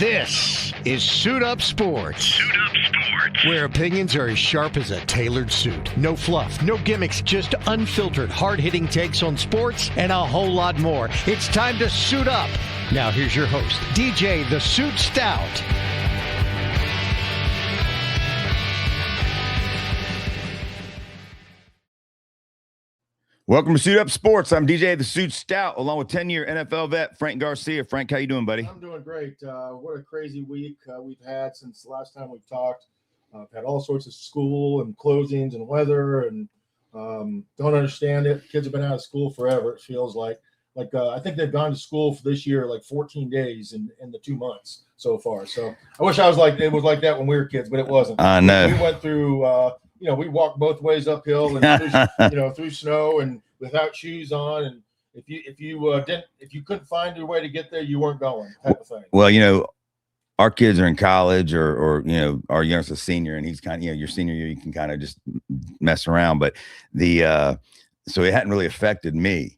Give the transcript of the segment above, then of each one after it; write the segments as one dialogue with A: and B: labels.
A: This is Suit Up Sports.
B: Suit Up Sports.
A: Where opinions are as sharp as a tailored suit. No fluff, no gimmicks, just unfiltered, hard-hitting takes on sports and a whole lot more. It's time to suit up. Now here's your host, DJ the Suit Stout.
C: Welcome to Suit Up Sports. I'm DJ the Suit Stout, along with 10-year NFL vet Frank Garcia. Frank, how you doing, buddy?
D: I'm doing great. What a crazy week we've had since the last time we've talked. I've had all sorts of school and closings and weather, and don't understand it. Kids have been out of school forever, it feels like. I think they've gone to school for this year like 14 days in the 2 months so far. So I wish it was like that when we were kids, but it wasn't.
C: I know.
D: We went through we walked both ways uphill and through snow and without shoes on, and if you couldn't find your way to get there, you weren't going, type of thing.
C: Well, our kids are in college, or our youngest is a senior, and he's kind of your senior year, you can kind of just mess around, but so it hadn't really affected me,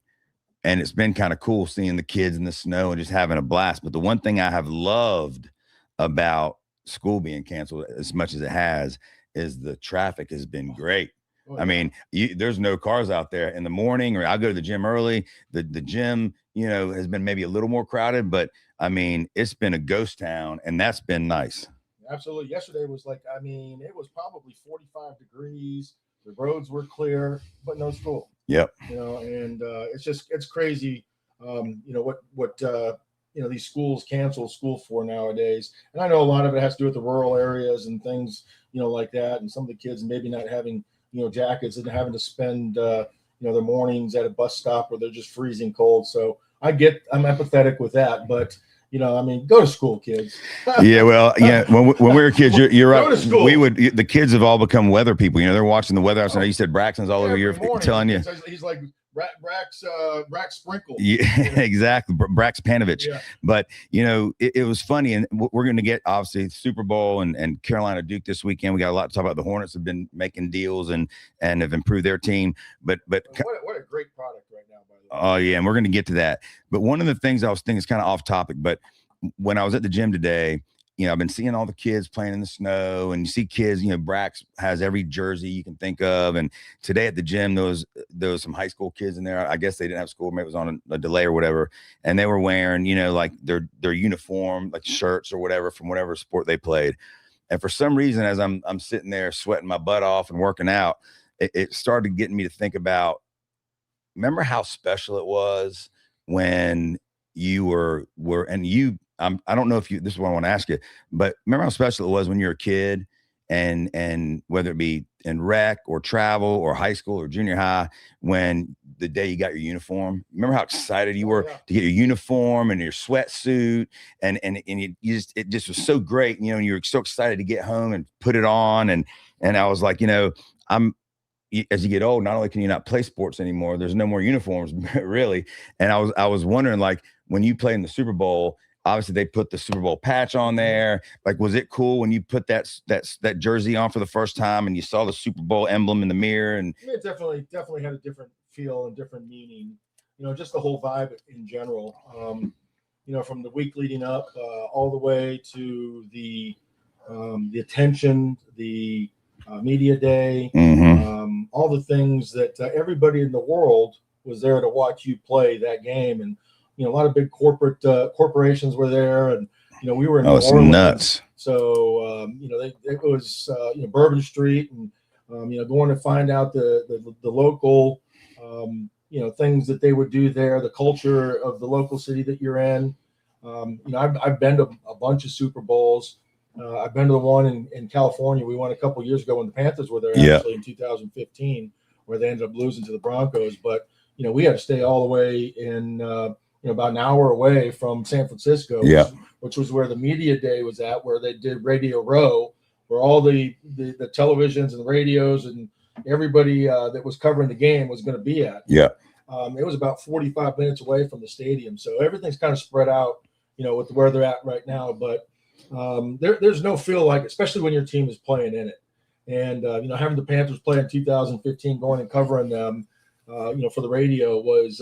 C: and it's been kind of cool seeing the kids in the snow and just having a blast. But the one thing I have loved about school being canceled as much as it has is the traffic has been great. Oh, yeah. I mean, there's no cars out there in the morning, or I'll go to the gym early. The gym, has been maybe a little more crowded, but I mean, it's been a ghost town, and that's been nice.
D: Absolutely. Yesterday was it was probably 45 degrees. The roads were clear, but no school.
C: Yep.
D: And it's crazy. What these schools cancel school for nowadays. And I know a lot of it has to do with the rural areas and things, like that. And some of the kids maybe not having, jackets and having to spend, their mornings at a bus stop where they're just freezing cold. So I'm empathetic with that, but go to school, kids.
C: Yeah. Well, yeah. When we were kids, you're right.
D: Go to school.
C: The kids have all become weather people. They're watching the weather outside. You said Braxton's all over here telling you.
D: He's like Brax Sprinkle.
C: Yeah, exactly. Brax Panovich.
D: Yeah.
C: But, it was funny. And we're going to get, obviously, Super Bowl and Carolina Duke this weekend. We got a lot to talk about. The Hornets have been making deals and have improved their team. But
D: what a great product right now, by the way.
C: Oh, yeah. And we're going to get to that. But one of the things I was thinking is kind of off topic. But when I was at the gym today, I've been seeing all the kids playing in the snow, and you see kids, Brax has every jersey you can think of. And today at the gym, there was some high school kids in there. I guess they didn't have school, maybe it was on a delay or whatever. And they were wearing, like their uniform, like shirts or whatever from whatever sport they played. And for some reason, as I'm sitting there sweating my butt off and working out, it started getting me to think about, remember how special it was when you were and you, I don't know if this is what I want to ask you, but remember how special it was when you were a kid, and whether it be in rec or travel or high school or junior high, when the day you got your uniform, remember how excited you were to get your uniform and your sweatsuit, and it just was so great, and you were so excited to get home and put it on. And I was like, as you get old, not only can you not play sports anymore, there's no more uniforms really. And I was wondering, like, when you played in the Super Bowl, obviously they put the Super Bowl patch on there. Like, was it cool when you put that jersey on for the first time and you saw the Super Bowl emblem in the mirror? And
D: it definitely had a different feel and different meaning, just the whole vibe in general. From the week leading up all the way to the attention, the media day, all the things that everybody in the world was there to watch you play that game. And a lot of big corporations were there, and we were in New Orleans.
C: Nuts.
D: So it was Bourbon Street, and going to find out the local things that they would do there, the culture of the local city that you're in. I've been to a bunch of Super Bowls. I've been to the one in California. We won a couple of years ago when the Panthers were there, actually in 2015, where they ended up losing to the Broncos. But we had to stay all the way in about an hour away from San Francisco, which was where the media day was at, where they did Radio Row, where all the televisions and the radios and everybody that was covering the game was going to be at.
C: Yeah.
D: It was about 45 minutes away from the stadium. So everything's kind of spread out, with where they're at right now. But there's no feel like, especially when your team is playing in it. And, having the Panthers play in 2015, going and covering them, for the radio was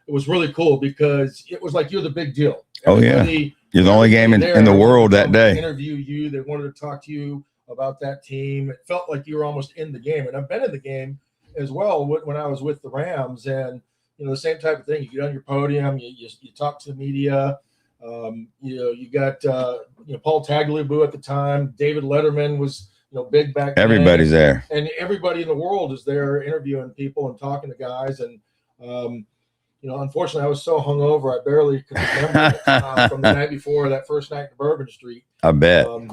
D: it was really cool, because it was like you're the big deal. Everybody
C: You're the only game in the world that day.
D: Interview you. They wanted to talk to you about that team. It felt like you were almost in the game. And I've been in the game as well when I was with the Rams, and the same type of thing. You get on your podium, you talk to the media. You got Paul Tagliabue at the time. David Letterman was big back then.
C: Everybody's there,
D: and everybody in the world is there interviewing people and talking to guys. And unfortunately, I was so hungover I barely could remember it, from the night before, that first night in Bourbon Street.
C: I bet.
D: With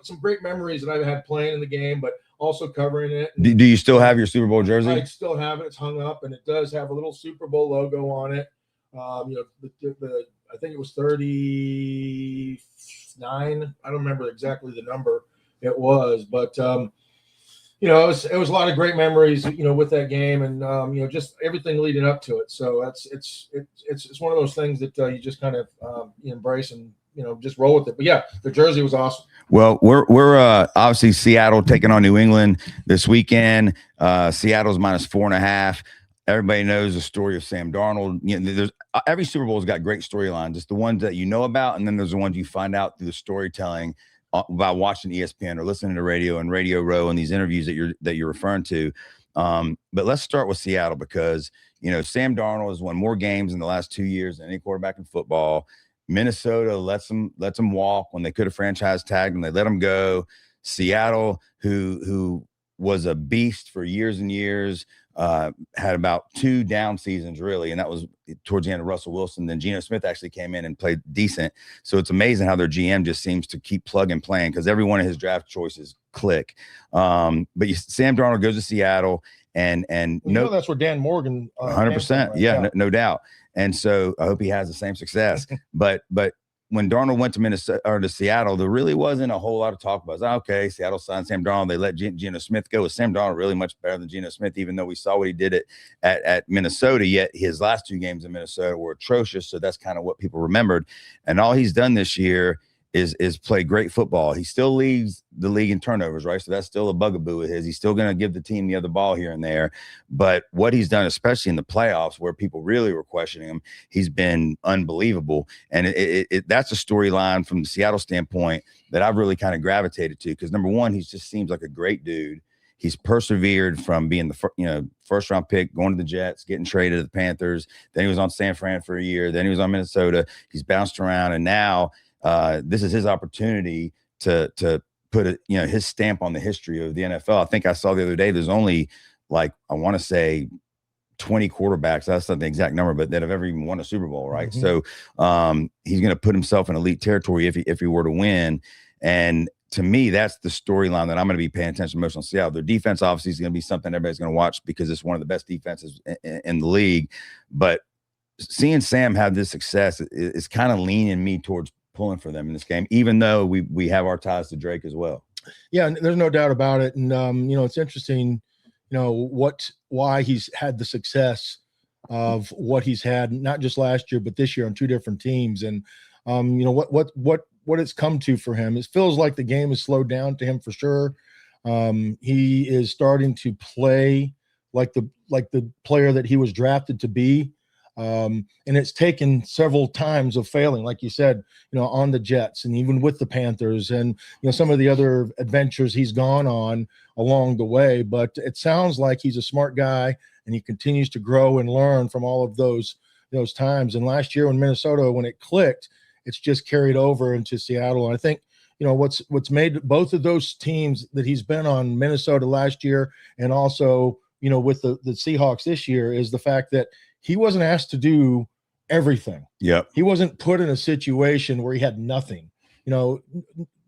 D: some great memories that I've had playing in the game, but also covering it.
C: Do you still have your Super Bowl jersey?
D: I still have it. It's hung up, and it does have a little Super Bowl logo on it. I think it was 39. I don't remember exactly the number it was, but it was a lot of great memories, with that game, and just everything leading up to it. So it's one of those things that you just kind of embrace and just roll with it. But yeah, the jersey was awesome.
C: Well, we're obviously Seattle taking on New England this weekend. Seattle's -4.5. Everybody knows the story of Sam Darnold. There's every Super Bowl's got great storylines. It's the ones that you know about, and then there's the ones you find out through the storytelling by watching ESPN or listening to radio and Radio Row and these interviews that you're referring to. But let's start with Seattle, because Sam Darnold has won more games in the last 2 years than any quarterback in football. Minnesota lets them walk when they could have franchise tagged them. They let them go. Seattle, who was a beast for years and years, had about 2 down seasons, really, and that was towards the end of Russell Wilson. Then Geno Smith actually came in and played decent. So it's amazing how their GM just seems to keep plug and playing, because every one of his draft choices click. But Sam Darnold goes to Seattle, and
D: that's where Dan Morgan
C: 100%, right? Yeah, no doubt. And so I hope he has the same success. but when Darnold went to Minnesota or to Seattle, there really wasn't a whole lot of talk about it. Okay, Seattle signed Sam Darnold. They let Geno Smith go. Was Sam Darnold really much better than Geno Smith, even though we saw what he did at Minnesota? Yet his last 2 games in Minnesota were atrocious. So that's kind of what people remembered. And all he's done this year is play great football. He still leads the league in turnovers, right? So that's still a bugaboo of his. He's still going to give the team the other ball here and there. But what he's done, especially in the playoffs where people really were questioning him, he's been unbelievable. And that's a storyline from the Seattle standpoint that I've really kind of gravitated to, because number one, he just seems like a great dude. He's persevered from being the first round pick, going to the Jets, getting traded to the Panthers. Then he was on San Fran for a year. Then he was on Minnesota. He's bounced around, and now this is his opportunity to put his stamp on the history of the NFL. I think I saw the other day there's only, like, I want to say 20 quarterbacks, that's not the exact number, but that have ever even won a Super Bowl, right? So he's going to put himself in elite territory if he were to win. And to me, that's the storyline that I'm going to be paying attention most on Seattle. Their defense obviously is going to be something everybody's going to watch, because it's one of the best defenses in the league. But seeing Sam have this success is kind of leaning me towards pulling for them in this game, even though we have our ties to Drake as well.
D: Yeah, there's no doubt about it. And it's interesting, why he's had the success of what he's had, not just last year, but this year on 2 different teams. And what it's come to for him. It feels like the game has slowed down to him for sure. He is starting to play like the player that he was drafted to be. And it's taken several times of failing, like you said, on the Jets and even with the Panthers and, some of the other adventures he's gone on along the way. But it sounds like he's a smart guy, and he continues to grow and learn from all of those times. And last year in Minnesota, when it clicked, it's just carried over into Seattle. And I think, what's made both of those teams that he's been on, Minnesota last year and also, with the Seahawks this year, is the fact that he wasn't asked to do everything.
C: Yeah.
D: He wasn't put in a situation where he had nothing.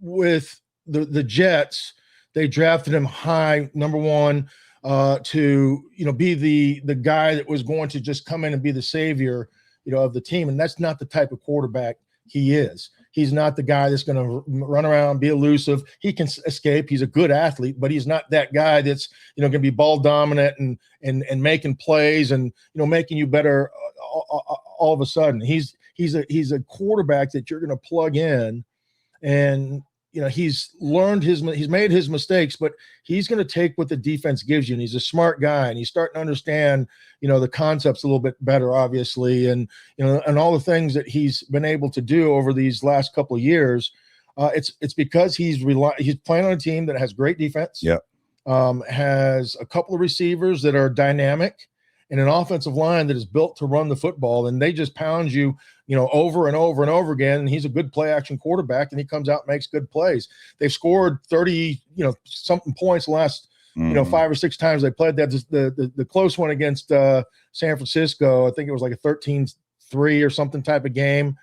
D: With the Jets, they drafted him high, number 1, to, be the guy that was going to just come in and be the savior, of the team. And that's not the type of quarterback he is. He's not the guy that's going to run around, be elusive. He can escape. He's a good athlete, but he's not that guy that's, going to be ball dominant and making plays and, making you better all of a sudden. He's a quarterback that you're going to plug in and, he's made his mistakes, but he's going to take what the defense gives you. And he's a smart guy, and he's starting to understand, the concepts a little bit better, obviously. And, and all the things that he's been able to do over these last couple of years. It's because he's playing on a team that has great defense.
C: Yeah.
D: Has a couple of receivers that are dynamic, and an offensive line that is built to run the football, and they just pound you, over and over and over again. And he's a good play action quarterback, and he comes out and makes good plays. They've scored 30, something points the last, 5 or 6 times they played that. The close one against San Francisco, I think it was like a 13-3 or something type of game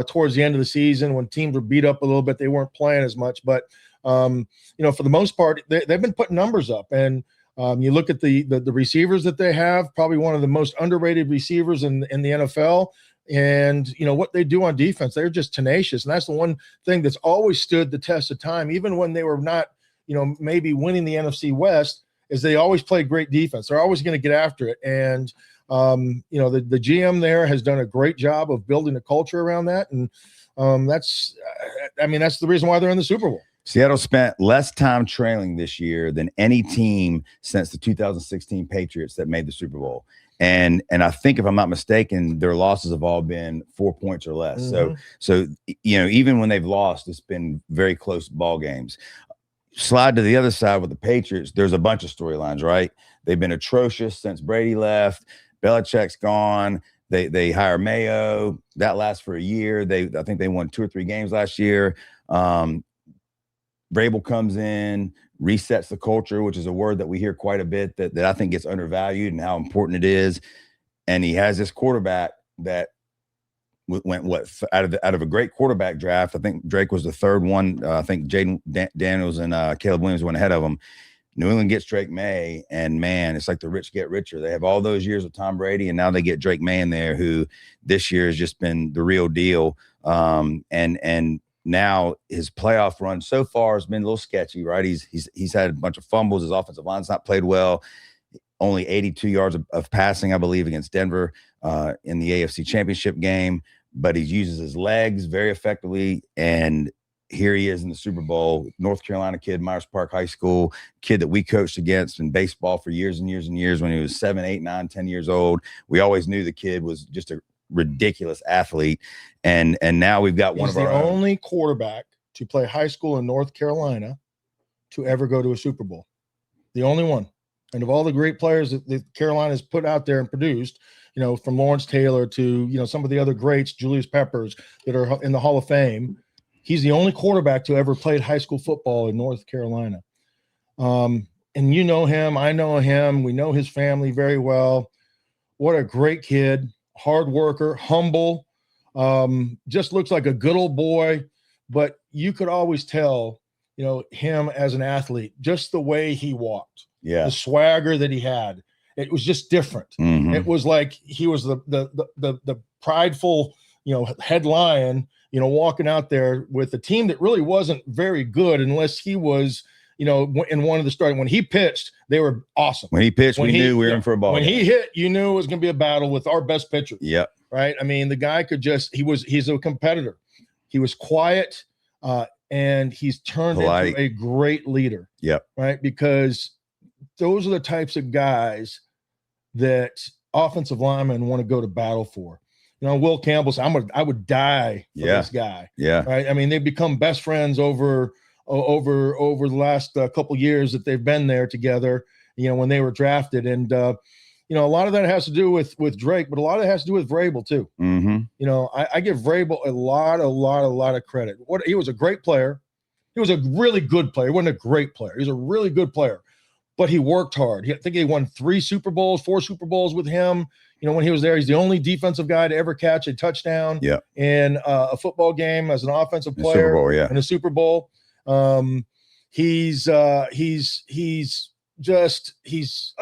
D: towards the end of the season when teams were beat up a little bit. They weren't playing as much, but for the most part, they've been putting numbers up. And you look at the receivers that they have, probably one of the most underrated receivers in the NFL. And, what they do on defense, they're just tenacious. And that's the one thing that's always stood the test of time, even when they were not, maybe winning the NFC West, is they always played great defense. They're always going to get after it. And, the GM there has done a great job of building a culture around that. And that's the reason why they're in the Super Bowl.
C: Seattle spent less time trailing this year than any team since the 2016 Patriots that made the Super Bowl. And I think, if I'm not mistaken, their losses have all been 4 points or less. Mm-hmm. So even when they've lost, it's been very close ball games. Slide to the other side with the Patriots, there's a bunch of storylines, right? They've been atrocious since Brady left. Belichick's gone. They hire Maye. That lasts for a year. I think they won 2 or 3 games last year. Vrabel comes in, resets the culture, which is a word that we hear quite a bit that I think gets undervalued and how important it is. And he has this quarterback that went out of a great quarterback draft. I think Drake was the 3rd one. I think Jaden Daniels and Caleb Williams went ahead of him. New England gets Drake Maye, and man, it's like the rich get richer. They have all those years with Tom Brady, and now they get Drake Maye in there, who this year has just been the real deal. And now his playoff run so far has been a little sketchy, right? He's had a bunch of fumbles. His offensive line's not played well. Only 82 yards of passing, I believe, against Denver in the AFC Championship game. But he uses his legs very effectively, and here he is in the Super Bowl. North Carolina kid, Myers Park High School, kid that we coached against in baseball for years and years and years when he was 7, 8, 9, 10 years old. We always knew the kid was just a ridiculous athlete. And now we've got one of our
D: only quarterback to play high school in North Carolina to ever go to a Super Bowl. The only one. And of all the great players that Carolina's put out there and produced, from Lawrence Taylor to, some of the other greats, Julius Peppers, that are in the Hall of Fame, he's the only quarterback to ever played high school football in North Carolina. And you know him, I know him, we know his family very well. What a great kid, hard worker, humble, just looks like a good old boy. But you could always tell, him as an athlete, just the way he walked, the swagger that he had. It was just different. Mm-hmm. It was like he was the prideful, head lion, walking out there with a team that really wasn't very good unless he was, in one of the starting. When he pitched, they were awesome.
C: When he pitched, we knew we were in for a ball.
D: When he hit, you knew it was going to be a battle with our best pitcher.
C: Yep.
D: Right. I mean, the guy he's a competitor. He was quiet, and he's turned into a great leader. Yep. Right. Because those are the types of guys that offensive linemen want to go to battle for. Will Campbell said, I would die for this guy. Yeah. Right. I mean, they've become best friends over the last couple years that they've been there together, when they were drafted. And, a lot of that has to do with Drake, but a lot of it has to do with Vrabel too. Mm-hmm. I give Vrabel a lot of credit. He was a great player. He was a really good player. He wasn't a great player. He was a really good player, but he worked hard. I think he won 4 Super Bowls with him. When he was there, he's the only defensive guy to ever catch a touchdown in a football game as an offensive player in a Super Bowl. He's a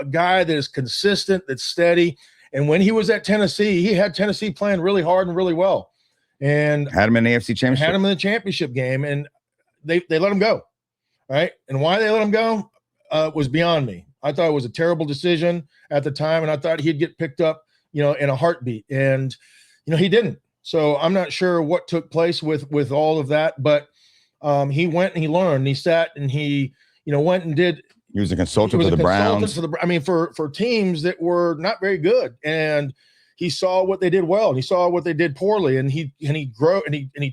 D: guy that is consistent, that's steady. And when he was at Tennessee, he had Tennessee playing really hard and really well, and
C: had him in the AFC Championship.
D: Had him in the championship game, and they let him go. Right, and why they let him go was beyond me. I thought it was a terrible decision at the time, and I thought he'd get picked up, in a heartbeat, and he didn't. So I'm not sure what took place with all of that, but he went and he learned. And he sat and he, went and did.
C: He was a consultant for the Browns.
D: For teams that were not very good, and he saw what they did well, and he saw what they did poorly, and he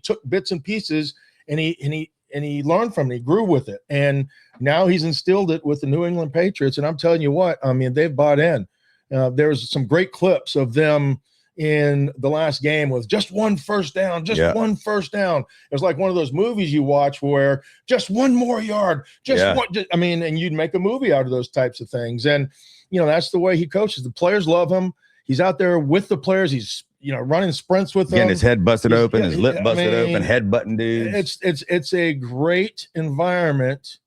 D: took bits and pieces, and he learned from it. He grew with it, and now he's instilled it with the New England Patriots. And I'm telling you what, I mean, they've bought in. There's some great clips of them in the last game with just one first down, one first down. It was like one of those movies you watch where just one more yard, and you'd make a movie out of those types of things. And, that's the way he coaches. The players love him. He's out there with the players. He's, running sprints with them.
C: Getting his head busted open, his lip busted open, head button dudes.
D: It's a great environment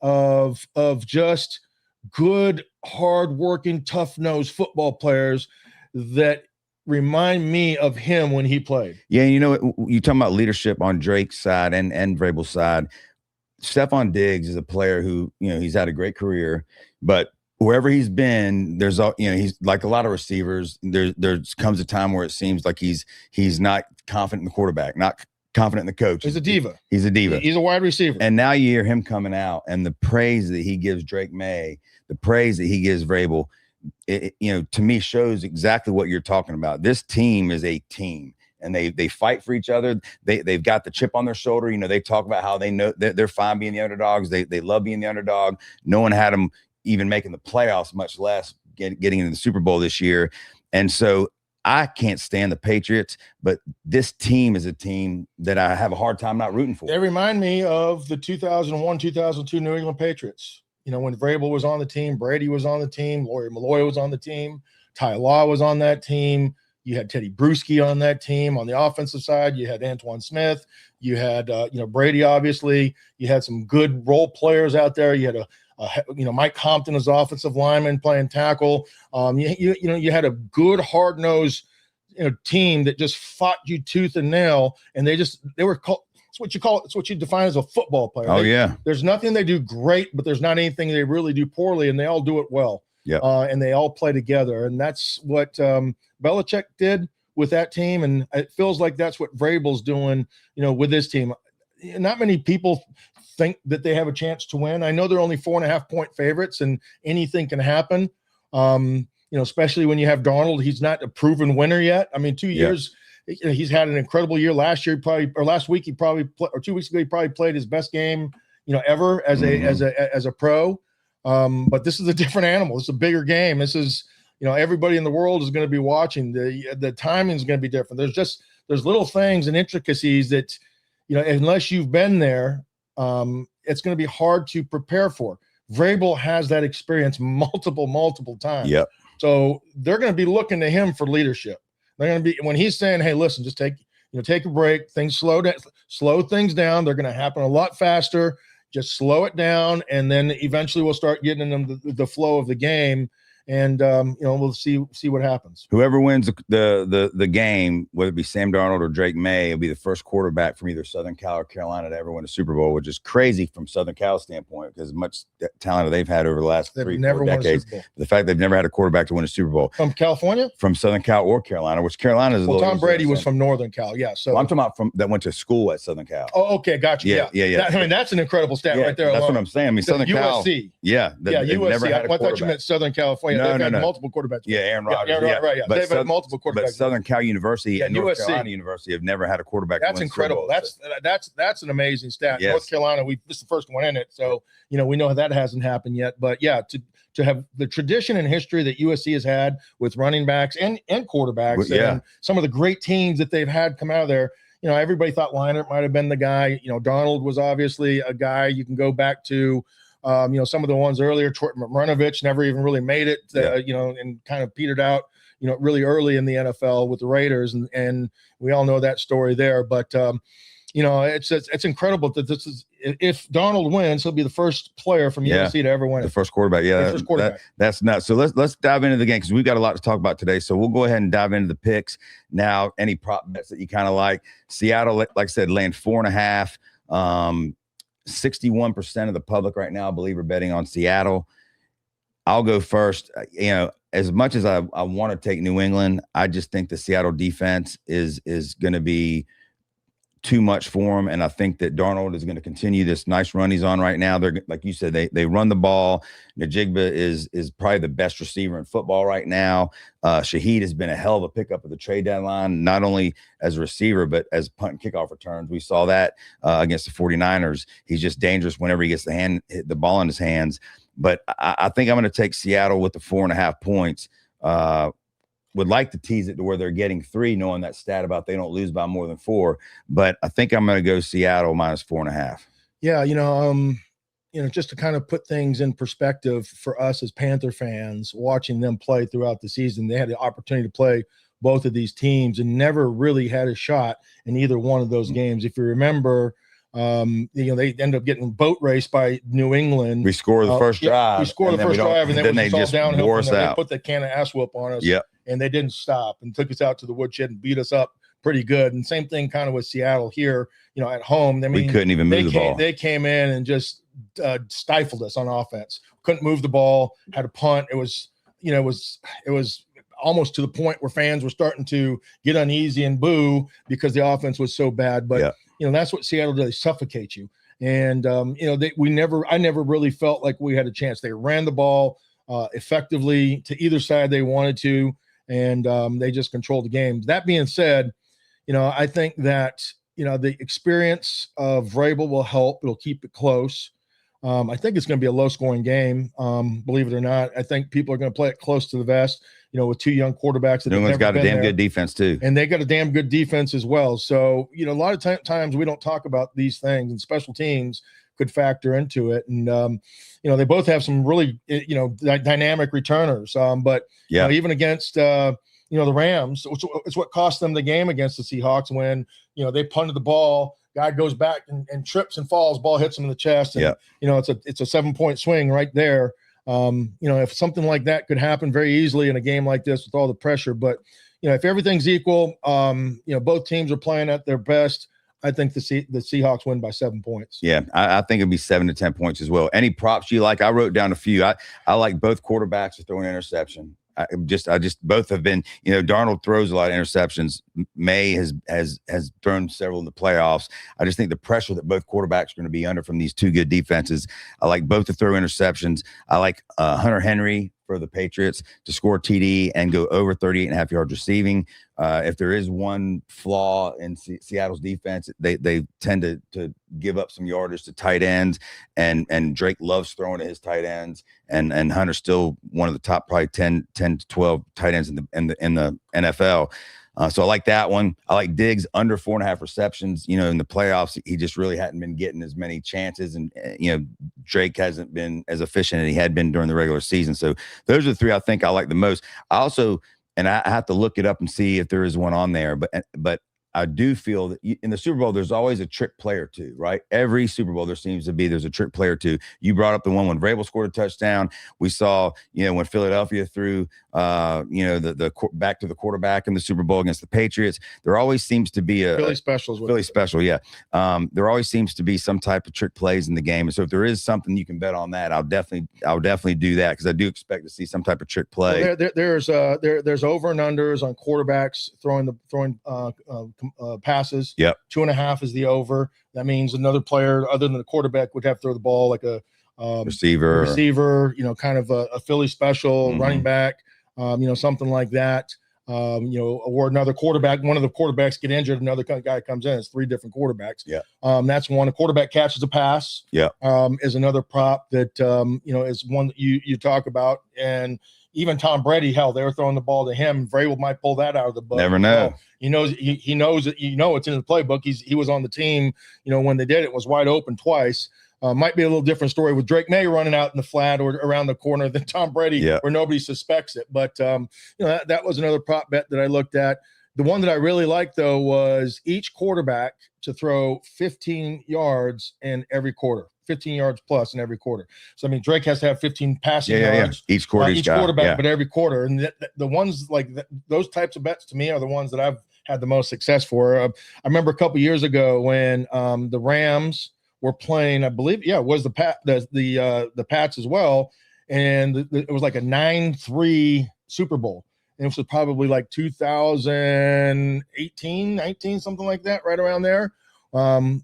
D: of just good, hard-working, tough-nosed football players that remind me of him when he played.
C: Yeah, you talking about leadership on Drake's side and Vrabel's side. Stephon Diggs is a player who, he's had a great career, but wherever he's been, there's he's like a lot of receivers. There comes a time where it seems like he's not confident in the quarterback, not confident in the coach.
D: He's a diva.
C: He's a diva.
D: He's a wide receiver.
C: And now you hear him coming out and the praise that he gives Drake Maye, the praise that he gives Vrabel, to me shows exactly what you're talking about. This team is a team, and they fight for each other. They've got the chip on their shoulder. They talk about how they know they're fine being the underdogs. They love being the underdog. No one had them even making the playoffs, much less getting into the Super Bowl this year. And so I can't stand the Patriots, but this team is a team that I have a hard time not rooting for.
D: They remind me of the 2001, 2002 New England Patriots. When Vrabel was on the team, Brady was on the team, Malloy was on the team, Ty Law was on that team. You had Teddy Bruschi on that team. On the offensive side, you had Antoine Smith. You had, Brady, obviously. You had some good role players out there. You had Mike Compton as offensive lineman playing tackle. You had a good, hard-nosed, team that just fought you tooth and nail, and they were called. It's what you define as a football player. There's nothing they do great, but there's not anything they really do poorly, and they all do it well.
C: Yeah.
D: And they all play together, and that's what Belichick did with that team, and it feels like that's what Vrabel's doing, with this team. Not many people think that they have a chance to win. I know they're only 4.5-point favorites, and anything can happen. Especially when you have Darnold. He's not a proven winner yet. I mean, 2 years. He's had an incredible year. Last year, last week, or 2 weeks ago, he probably played his best game, ever as a pro. But this is a different animal. It's a bigger game. This is, everybody in the world is going to be watching. The timing is going to be different. There's little things and intricacies that, unless you've been there, it's going to be hard to prepare for. Vrabel has that experience multiple times.
C: Yep.
D: So they're going to be looking to him for leadership. They're going to be, when he's saying, "Hey, listen, just take a break. Things slow things down. They're going to happen a lot faster. Just slow it down, and then eventually we'll start getting them the flow of the game, and we'll see what happens."
C: Whoever wins the game, whether it be Sam Darnold or Drake Maye, will be the first quarterback from either Southern Cal or Carolina to ever win a Super Bowl, which is crazy from Southern Cal's standpoint because much talent they've had over the last 3-4 decades. The fact they've never had a quarterback to win a Super Bowl
D: from California,
C: from Southern Cal or Carolina, which Carolina is.
D: Well, Tom Brady was from Northern Cal, yeah. So
C: I'm talking about that went to school at Southern Cal.
D: Oh, okay, gotcha. Yeah. That's an incredible stat right there.
C: That's what I'm saying. I mean, Southern Cal.
D: USC.
C: Yeah,
D: USC. I thought you meant Southern California. They've had multiple quarterbacks.
C: Yeah, Aaron Rodgers.
D: Right. They've had multiple quarterbacks.
C: But Southern Cal University and North Carolina University have never had a quarterback.
D: That's incredible. That's an amazing stat.
C: Yes.
D: North Carolina, this is the first one in it, so we know that hasn't happened yet. But yeah, to have the tradition and history that USC has had with running backs and quarterbacks, and some of the great teams that they've had come out of there. Everybody thought Leinart might have been the guy. Darnold was obviously a guy you can go back to. Some of the ones earlier, Martinovich never even really made it, and kind of petered out, really early in the NFL with the Raiders. And we all know that story there. But, it's incredible that this is, if Darnold wins, he'll be the first player from USC to ever win it.
C: The first quarterback. Yeah.
D: The first quarterback.
C: That's nuts. So let's dive into the game because we've got a lot to talk about today. So we'll go ahead and dive into the picks. Now, any prop bets that you kind of like. Seattle, like I said, laying 4.5. 61% of the public right now, I believe, are betting on Seattle. I'll go first. As much as I want to take New England, I just think the Seattle defense is going to be too much for him. And I think that Darnold is going to continue this nice run he's on right now. They're, like you said, they run the ball. Najigba is probably the best receiver in football right now. Shaheed has been a hell of a pickup at the trade deadline, not only as a receiver, but as punt and kickoff returns. We saw that against the 49ers. He's just dangerous whenever he gets the ball in his hands. But I think I'm going to take Seattle with the 4.5 points. Would like to tease it to where they're getting 3, knowing that stat about they don't lose by more than 4. But I think I'm going to go Seattle minus 4.5.
D: Yeah, just to kind of put things in perspective for us as Panther fans, watching them play throughout the season, they had the opportunity to play both of these teams and never really had a shot in either one of those games. If you remember, they end up getting boat raced by New England.
C: We score the first drive.
D: We score the first drive, and then
C: they just
D: downhill.
C: wore us out.
D: They put the can of ass whoop on us.
C: Yep.
D: And they didn't stop and took us out to the woodshed and beat us up pretty good. And same thing kind of with Seattle here, at home. I mean,
C: we couldn't even move the ball.
D: They came in and just stifled us on offense. Couldn't move the ball, had a punt. It was almost to the point where fans were starting to get uneasy and boo because the offense was so bad. But, that's what Seattle does. They suffocate you. And, I never really felt like we had a chance. They ran the ball effectively to either side they wanted to. And they just controlled the game. That being said, I think that, the experience of Vrabel will help. It'll keep it close. I think it's going to be a low-scoring game, believe it or not. I think people are going to play it close to the vest, with 2 young quarterbacks. New
C: England's got a damn good defense, too.
D: And they got a damn good defense as well. So, a lot of times we don't talk about these things, and special teams could factor into it. And, they both have some really, dynamic returners. But even against, the Rams, it's what cost them the game against the Seahawks when, they punted the ball, guy goes back and trips and falls, ball hits him in the chest. And, it's a 7-point swing right there. If something like that could happen very easily in a game like this with all the pressure, but, if everything's equal, both teams are playing at their best. I think the Seahawks win by 7 points.
C: Yeah, I think it'd be 7 to 10 points as well. Any props you like? I wrote down a few. I like both quarterbacks to throw an interception. I just both have been, Darnold throws a lot of interceptions. Maye has thrown several in the playoffs. I just think the pressure that both quarterbacks are going to be under from these 2 good defenses. I like both to throw interceptions. I like Hunter Henry for the Patriots to score TD and go over 38.5 yards receiving. If there is one flaw in Seattle's defense, they tend to give up some yardage to tight ends, and Drake loves throwing at his tight ends, and Hunter's still one of the top probably 10 to 12 tight ends in the NFL. So I like that one. I like Diggs under 4.5 receptions. In the playoffs, he just really hadn't been getting as many chances, and Drake hasn't been as efficient as he had been during the regular season. So those are the 3 I think I like the most. I also, and I have to look it up and see if there is one on there, but I do feel that in the Super Bowl, there's always a trick play or 2, right? Every Super Bowl, there's a trick play or 2. You brought up the one when Vrabel scored a touchdown. We saw, when Philadelphia threw, the back to the quarterback in the Super Bowl against the Patriots. There always seems to be a
D: Philly special.
C: Philly special, yeah. There always seems to be some type of trick plays in the game, and so if there is something you can bet on that, I'll definitely do that because I do expect to see some type of trick play.
D: Well, there's over and unders on quarterbacks throwing passes.
C: Yep.
D: 2.5 is the over. That means another player other than the quarterback would have to throw the ball like a receiver, kind of a Philly special, running back, something like that. Or another quarterback, one of the quarterbacks get injured, another guy comes in. It's 3 different quarterbacks.
C: Yeah.
D: That's one. A quarterback catches a pass.
C: Yeah.
D: Is another prop that, is one that you talk about. And even Tom Brady, hell, they were throwing the ball to him. Vrabel might pull that out of the book.
C: Never know.
D: He knows it. It's in the playbook. He was on the team. When they did it, was wide open twice. Might be a little different story with Drake Maye running out in the flat or around the corner than Tom Brady, where nobody suspects it. But that was another prop bet that I looked at. The one that I really liked though was each quarterback to throw 15 yards in every quarter. 15 yards plus in every quarter. So, Drake has to have 15 passing yards.
C: Yeah. Each quarterback,
D: but every quarter. And the ones like those types of bets to me are the ones that I've had the most success for. I remember a couple years ago when the Rams were playing, I believe, it was the Pats as well. And it was like a 9-3 Super Bowl. And it was probably like 2018, 19, something like that, right around there.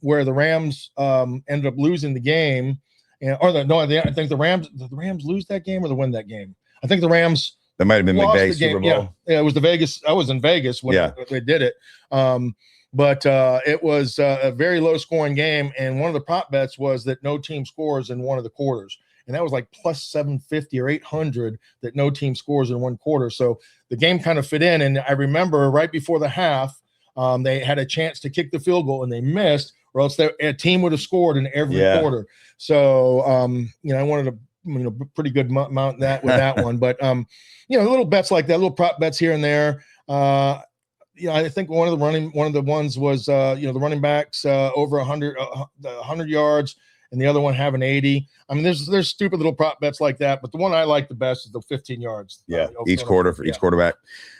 D: where the Rams ended up losing the game. I think the Rams lose that game or they win that game. I think the Rams.
C: That might have been McVay's Super Bowl.
D: Yeah, it was the Vegas. I was in Vegas when they did it. But it was a very low scoring game. And one of the prop bets was that no team scores in one of the quarters. And that was like plus 750 or 800 that no team scores in one quarter. So the game kind of fit in. And I remember right before the half, they had a chance to kick the field goal and they missed, or else a team would have scored in every quarter. So, I wanted to, pretty good mount that with that one. But, little bets like that, little prop bets here and there. I think one of the ones was, the running backs over 100 yards, and the other one having 80. I mean, there's stupid little prop bets like that, but the one I like the best is the 15 yards.
C: Yeah, each quarter for each quarterback.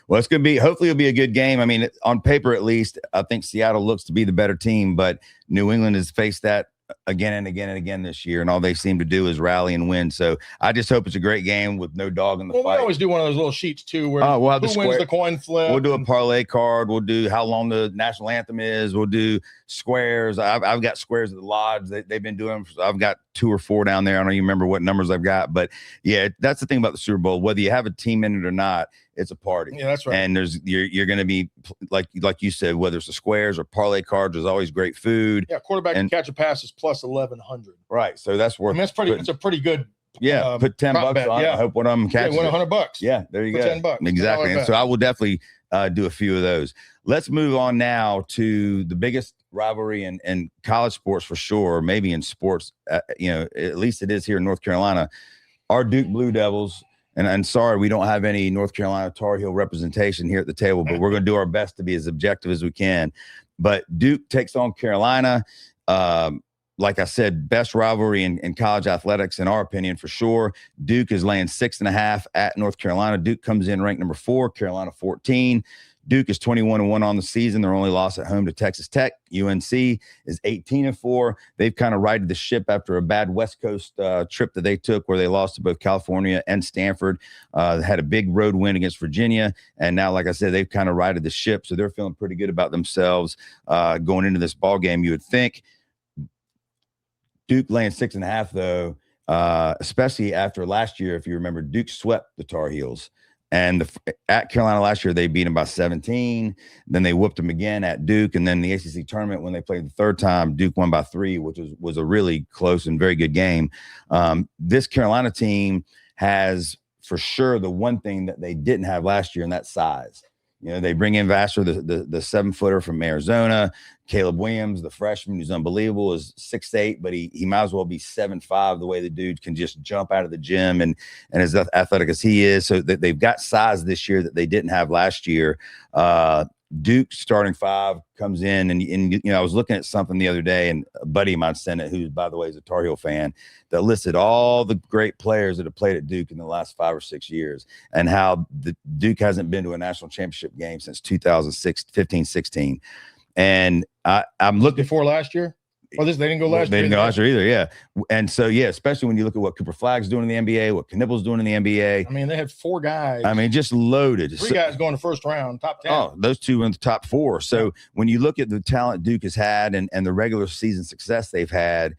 C: Well, it's going to be, hopefully it'll be a good game. I mean, on paper at least, I think Seattle looks to be the better team, but New England has faced that again and again and again this year, and all they seem to do is rally and win. So I just hope it's a great game with no dog in the fight.
D: We always do one of those little sheets too, where
C: we'll have
D: who wins the coin flip.
C: We'll do a parlay card. We'll do how long the national anthem is. We'll do squares. I've got squares at the lodge. They've been doing. I've got 2 or 4 down there. I don't even remember what numbers I've got, but yeah, that's the thing about the Super Bowl. Whether you have a team in it or not, it's a party.
D: Yeah, that's right.
C: And you're going to be like you said, whether it's the squares or parlay cards, there's always great food.
D: Yeah, quarterback can catch a pass is plus 1,100.
C: Right, so that's worth.
D: I mean, that's pretty. It's a pretty good.
C: Yeah, put $10 on it. I hope one of them catches.
D: Win $100.
C: Yeah, there you
D: put
C: go.
D: $10.
C: Exactly. And so I will definitely do a few of those. Let's move on now to the biggest rivalry in college sports for sure, maybe in sports. At least it is here in North Carolina. Our Duke Blue Devils. And sorry, we don't have any North Carolina Tar Heel representation here at the table, but we're going to do our best to be as objective as we can. But Duke takes on Carolina. Like I said, best rivalry in college athletics, in our opinion, for sure. Duke is laying 6.5 at North Carolina. Duke comes in ranked number 4, Carolina 14. Duke is 21-1 on the season. Their only loss at home to Texas Tech. UNC is 18-4. They've kind of righted the ship after a bad West Coast trip that they took where they lost to both California and Stanford. They had a big road win against Virginia. And now, like I said, they've kind of righted the ship. So they're feeling pretty good about themselves going into this ball game, you would think. Duke laying 6.5, though, especially after last year, if you remember, Duke swept the Tar Heels. And at Carolina last year, they beat them by 17. Then they whooped them again at Duke. And then the ACC tournament, when they played the third time, Duke won by 3, which was a really close and very good game. This Carolina team has, for sure, the one thing that they didn't have last year, and that's size. They bring in Vassar, the 7-footer from Arizona. Caleb Williams, the freshman, who's unbelievable, is 6'8", but he might as well be 7'5", the way the dude can just jump out of the gym and as athletic as he is. So they've got size this year that they didn't have last year. Duke starting 5 comes in, and I was looking at something the other day, and a buddy of mine sent it, who, by the way, is a Tar Heel fan, that listed all the great players that have played at Duke in the last 5 or 6 years, and how the Duke hasn't been to a national championship game since 2015-16. And I'm looking
D: before last year. Well, they didn't go last year.
C: They didn't go last year either, yeah. And so, yeah, especially when you look at what Cooper Flagg's doing in the NBA, what Knibble's doing in the NBA.
D: I mean, they had 4 guys.
C: I mean, just loaded.
D: 3 guys going to first round, top 10.
C: Oh, those 2 in the top 4. So when you look at the talent Duke has had and the regular season success they've had,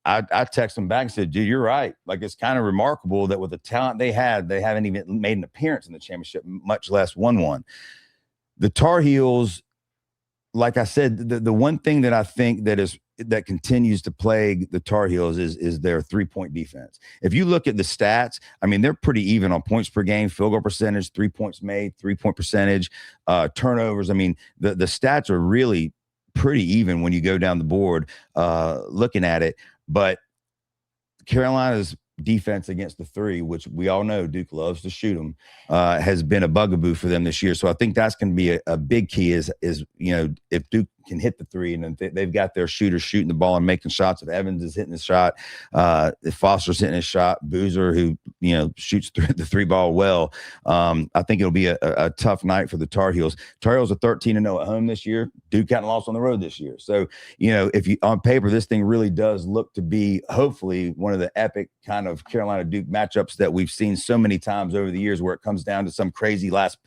C: I texted them back and said, dude, you're right. Like, it's kind of remarkable that with the talent they had, they haven't even made an appearance in the championship, much less won one. The Tar Heels, like I said, the one thing that I think that continues to plague the Tar Heels is their 3-point defense. If you look at the stats, I mean, they're pretty even on points per game, field goal percentage, 3 points made, 3-point percentage, turnovers. I mean, the stats are really pretty even when you go down the board looking at it. But Carolina's defense against the 3, which we all know Duke loves to shoot them, has been a bugaboo for them this year. So I think that's going to be a big key is if Duke can hit the 3 and they've got their shooters shooting the ball and making shots. If Evans is hitting his shot, if Foster's hitting his shot, Boozer, who shoots the 3 ball well, I think it'll be a tough night for the Tar Heels. Tar Heels are 13-0 at home this year. Duke hadn't lost on the road this year. So if you on paper, this thing really does look to be hopefully one of the epic kind of Carolina Duke matchups that we've seen so many times over the years, where it comes down to some crazy last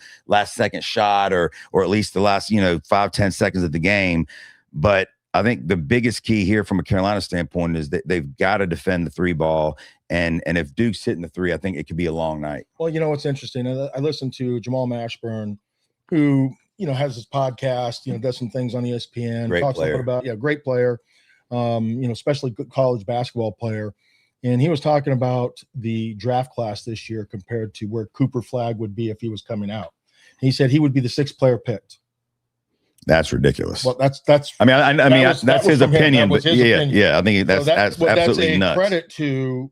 C: second shot or at least the last 5-10 seconds of the game. But I think the biggest key here from a Carolina standpoint is that they've got to defend the 3 ball. And if Duke's hitting the 3, I think it could be a long night.
D: Well, you know what's interesting? I listened to Jamal Mashburn, who has his podcast. Does some things on ESPN.
C: Great
D: talks
C: player.
D: a little bit about great player. Especially good college basketball player. And he was talking about the draft class this year compared to where Cooper Flagg would be if he was coming out. He said he would be the 6th player picked. That's
C: ridiculous.
D: Well, that's.
C: I mean, that's his opinion. But yeah, I think that's absolutely
D: a
C: nuts.
D: Credit to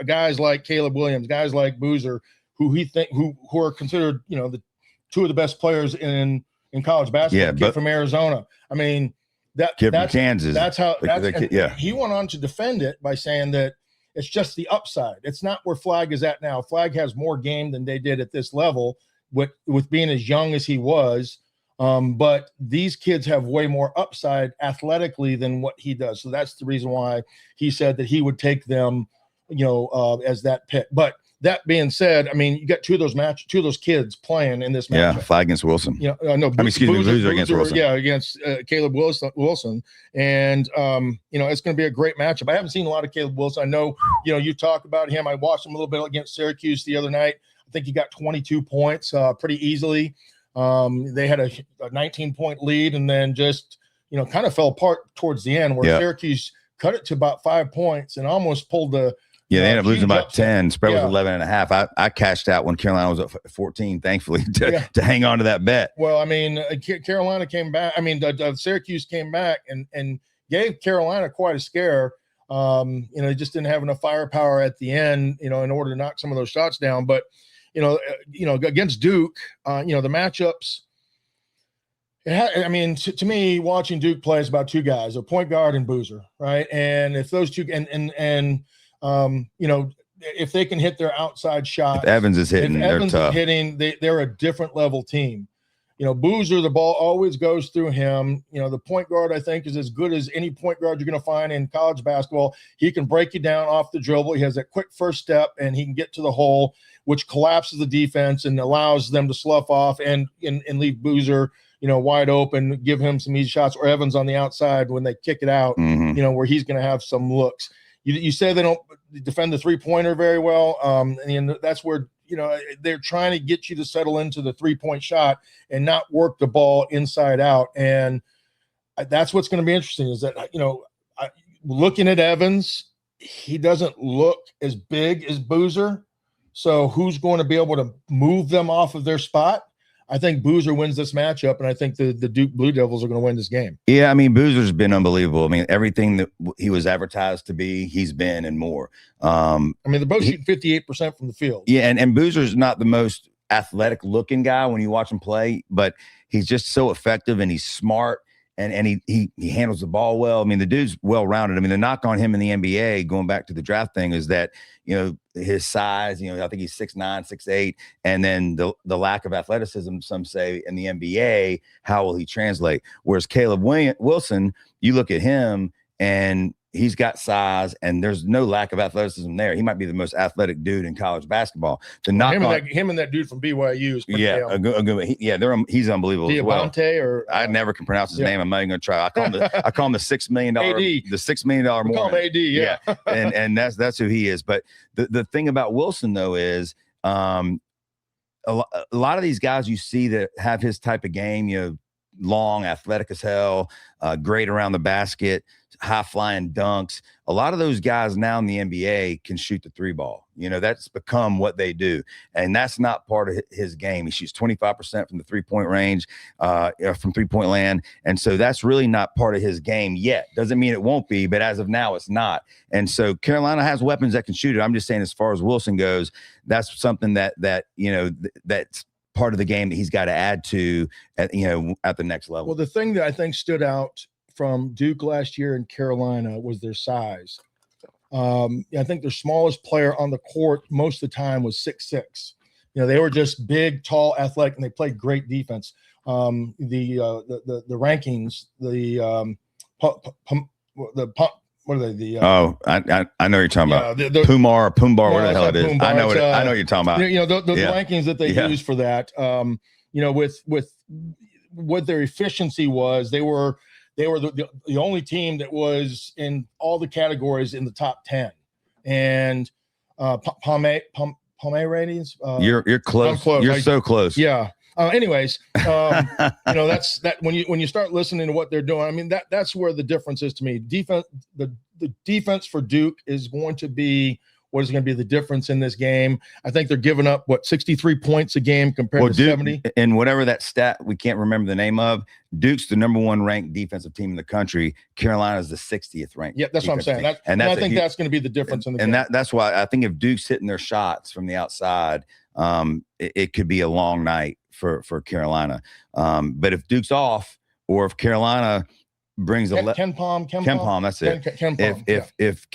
D: guys like Caleb Williams, guys like Boozer, who are considered the 2 of the best players in college basketball.
C: Yeah,
D: kid from Arizona. I mean, that's
C: from Kansas.
D: That's how. He went on to defend it by saying that it's just the upside. It's not where Flagg is at now. Flagg has more game than they did at this level with being as young as he was. But these kids have way more upside athletically than what he does. So that's the reason why he said that he would take them, as that pick. But that being said, I mean, you got 2 of those kids playing in this matchup.
C: Yeah, Flagg against Wilson. Boozer against Wilson.
D: Yeah, against Caleb Wilson. And, it's going to be a great matchup. I haven't seen a lot of Caleb Wilson. I know, you talk about him. I watched him a little bit against Syracuse the other night. I think he got 22 points pretty easily. They had a 19-point lead and then just, kind of fell apart towards the end where Syracuse cut it to about 5 points and almost pulled the –
C: they ended up losing by 10. Spread was 11.5. I cashed out when Carolina was at 14, thankfully, to hang on to that bet.
D: Well, I mean, Carolina came back. I mean, Syracuse came back and gave Carolina quite a scare. They just didn't have enough firepower at the end, in order to knock some of those shots down. But, against Duke, the matchups. To me, watching Duke play is about 2 guys, a point guard and Boozer, right? And if those 2 if they can hit their outside shot,
C: if Evans is hitting, they're tough.
D: They're a different level team. Boozer, the ball always goes through him. The point guard, I think, is as good as any point guard you're going to find in college basketball. He can break you down off the dribble. He has that quick first step, and he can get to the hole, which collapses the defense and allows them to slough off and leave Boozer, wide open, give him some easy shots, or Evans on the outside when they kick it out, where he's going to have some looks. You say they don't defend the 3-pointer very well, and that's where they're trying to get you to settle into the 3-point shot and not work the ball inside out. And that's what's going to be interesting is that looking at Evans, he doesn't look as big as Boozer. So who's going to be able to move them off of their spot? I think Boozer wins this matchup, and I think the Duke Blue Devils are going to win this game.
C: Yeah, I mean, Boozer's been unbelievable. I mean, everything that he was advertised to be, he's been and more.
D: They're both shooting 58% from the field.
C: Yeah, and Boozer's not the most athletic-looking guy when you watch him play, but he's just so effective, and he's smart, and he handles the ball well. I mean, the dude's well-rounded. I mean, the knock on him in the NBA, going back to the draft thing, is that, his size, I think he's 6'9", 6'8", and then the lack of athleticism, some say, in the NBA, how will he translate? Whereas Caleb Wilson, you look at him, and he's got size, and there's no lack of athleticism there. He might be the most athletic dude in college basketball.
D: Him and that dude from BYU is pretty
C: he's unbelievable as well.
D: Or
C: I never can pronounce his name. I'm not even going to try. I call him the $6 million AD. The $6 million more.
D: Call him AD, yeah.
C: and that's who he is. But the thing about Wilson though is a lot of these guys you see that have his type of game, long, athletic as hell, great around the basket, high flying dunks. A lot of those guys now in the NBA can shoot the 3 ball. That's become what they do. And that's not part of his game. He shoots 25% from the 3-point range, from 3-point land. And so that's really not part of his game yet. Doesn't mean it won't be, but as of now, it's not. And so Carolina has weapons that can shoot it. I'm just saying, as far as Wilson goes, that's something that's part of the game that he's got to add to at the next level.
D: Well, the thing that I think stood out from Duke last year in Carolina was their size. I think their smallest player on the court most of the time was 6'6". They were just big, tall, athletic, and they played great defense. The rankings, what are they?
C: I know what you're talking about. Pumbar, whatever the hell it is. I know what you're talking about.
D: The rankings that they use for that. With what their efficiency was, they they were the only team that was in all the categories in the top 10. And Maye ratings.
C: You're close.
D: I'm close.
C: You're so close.
D: Yeah. Anyways, that's that when you start listening to what they're doing. I mean, that's where the difference is to me. Defense, the defense for Duke is going to be what is going to be the difference in this game. I think they're giving up 63 points a game compared to
C: Duke,
D: 70.
C: And whatever that stat we can't remember the name of, Duke's the number 1 ranked defensive team in the country. Carolina's the 60th ranked.
D: Yeah, that's what I'm saying. I think that's going to be the difference in the game.
C: And that's why I think if Duke's hitting their shots from the outside, it could be a long night for Carolina. But if Duke's off, or if Carolina brings
D: Ken Palm.
C: That's it.
D: Ken Palm,
C: if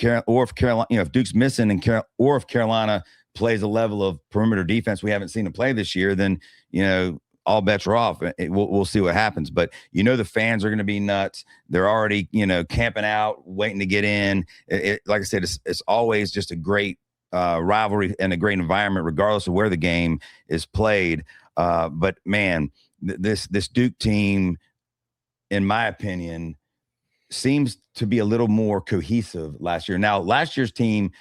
C: Carolina, if Duke's missing or if Carolina plays a level of perimeter defense we haven't seen them play this year, then all bets are off. We'll see what happens. But the fans are going to be nuts. They're already camping out, waiting to get in. Like I said, it's always just a great rivalry and a great environment, regardless of where the game is played. But man, this Duke team, in my opinion, seems to be a little more cohesive last year. Now, last year's team,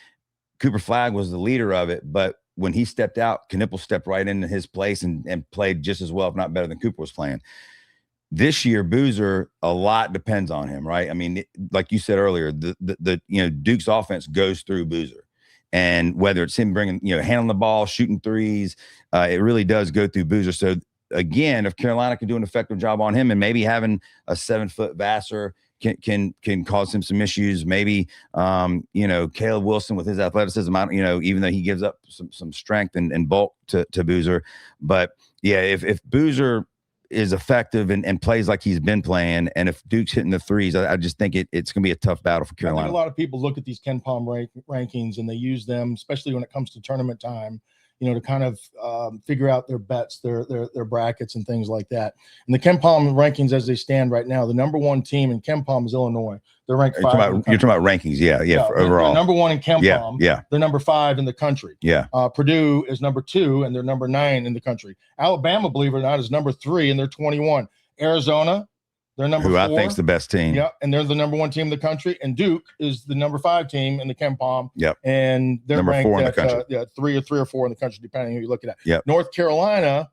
C: Cooper Flagg was the leader of it, but when he stepped out, Knipple stepped right into his place and played just as well, if not better than Cooper was playing. This year, Boozer, a lot depends on him, right? I mean, like you said earlier, the Duke's offense goes through Boozer. And whether it's him bringing, handling the ball, shooting threes, it really does go through Boozer. So, again, if Carolina can do an effective job on him, and maybe having a 7-foot Vassar can cause him some issues. Maybe Caleb Wilson with his athleticism, even though he gives up some strength and bulk to Boozer. But yeah, if Boozer is effective and plays like he's been playing, and if Duke's hitting the threes, I just think it's going to be a tough battle for Carolina.
D: I think a lot of people look at these Ken Palm rankings and they use them, especially when it comes to tournament time, to kind of figure out their bets, their brackets and things like that. And the Ken Palm rankings as they stand right now, the number 1 team in Ken Palm is Illinois. They're ranked 5.
C: You're talking about rankings, yeah, for overall.
D: They're number 1 in Ken Palm.
C: Yeah.
D: They're number 5 in the country.
C: Yeah.
D: Purdue is number 2, and they're number 9 in the country. Alabama, believe it or not, is number 3, and they're 21. Arizona, they're number 4.
C: Who I think's the best team.
D: Yeah, and they're the number 1 team in the country. And Duke is the number 5 team in the Ken Palm.
C: Yep.
D: And they're
C: number
D: ranked
C: 4 in the country.
D: 3 or 4 in the country, depending on who you're looking at.
C: Yep.
D: North Carolina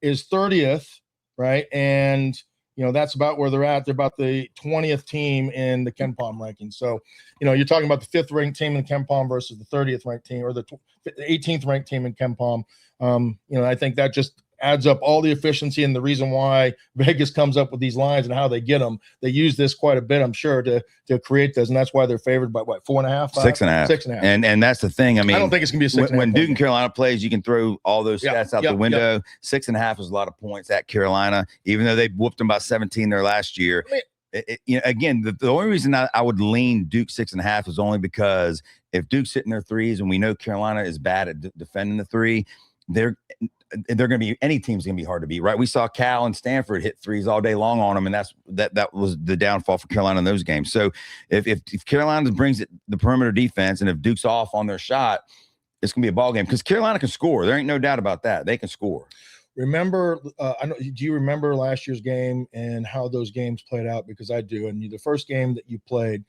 D: is 30th, right? And that's about where they're at. They're about the 20th team in the Ken Palm rankings. So, you're talking about the 5th ranked team in Ken Palm versus the 30th ranked team, or the 18th ranked team in Ken Palm. I think that just adds up all the efficiency, and the reason why Vegas comes up with these lines and how they get them. They use this quite a bit, I'm sure, to create this, and that's why they're favored by 4.5,
C: 6.5,
D: 6.5.
C: And that's the thing. I mean,
D: I don't think it's gonna be a 6.5.
C: When Duke and Carolina plays, you can throw all those stats out the window. 6.5 is a lot of points at Carolina, even though they whooped them by 17 there last year. Again, the only reason I would lean Duke 6.5 is only because if Duke's hitting their threes, and we know Carolina is bad at defending the three, they're going to be, any team's going to be hard to beat, right? We saw Cal and Stanford hit threes all day long on them, and that was the downfall for Carolina in those games. So if Carolina brings it the perimeter defense, and if Duke's off on their shot, it's going to be a ball game, because Carolina can score. There ain't no doubt about that. They can score.
D: Remember, do you remember last year's game and how those games played out? Because I do. And the first game that you played,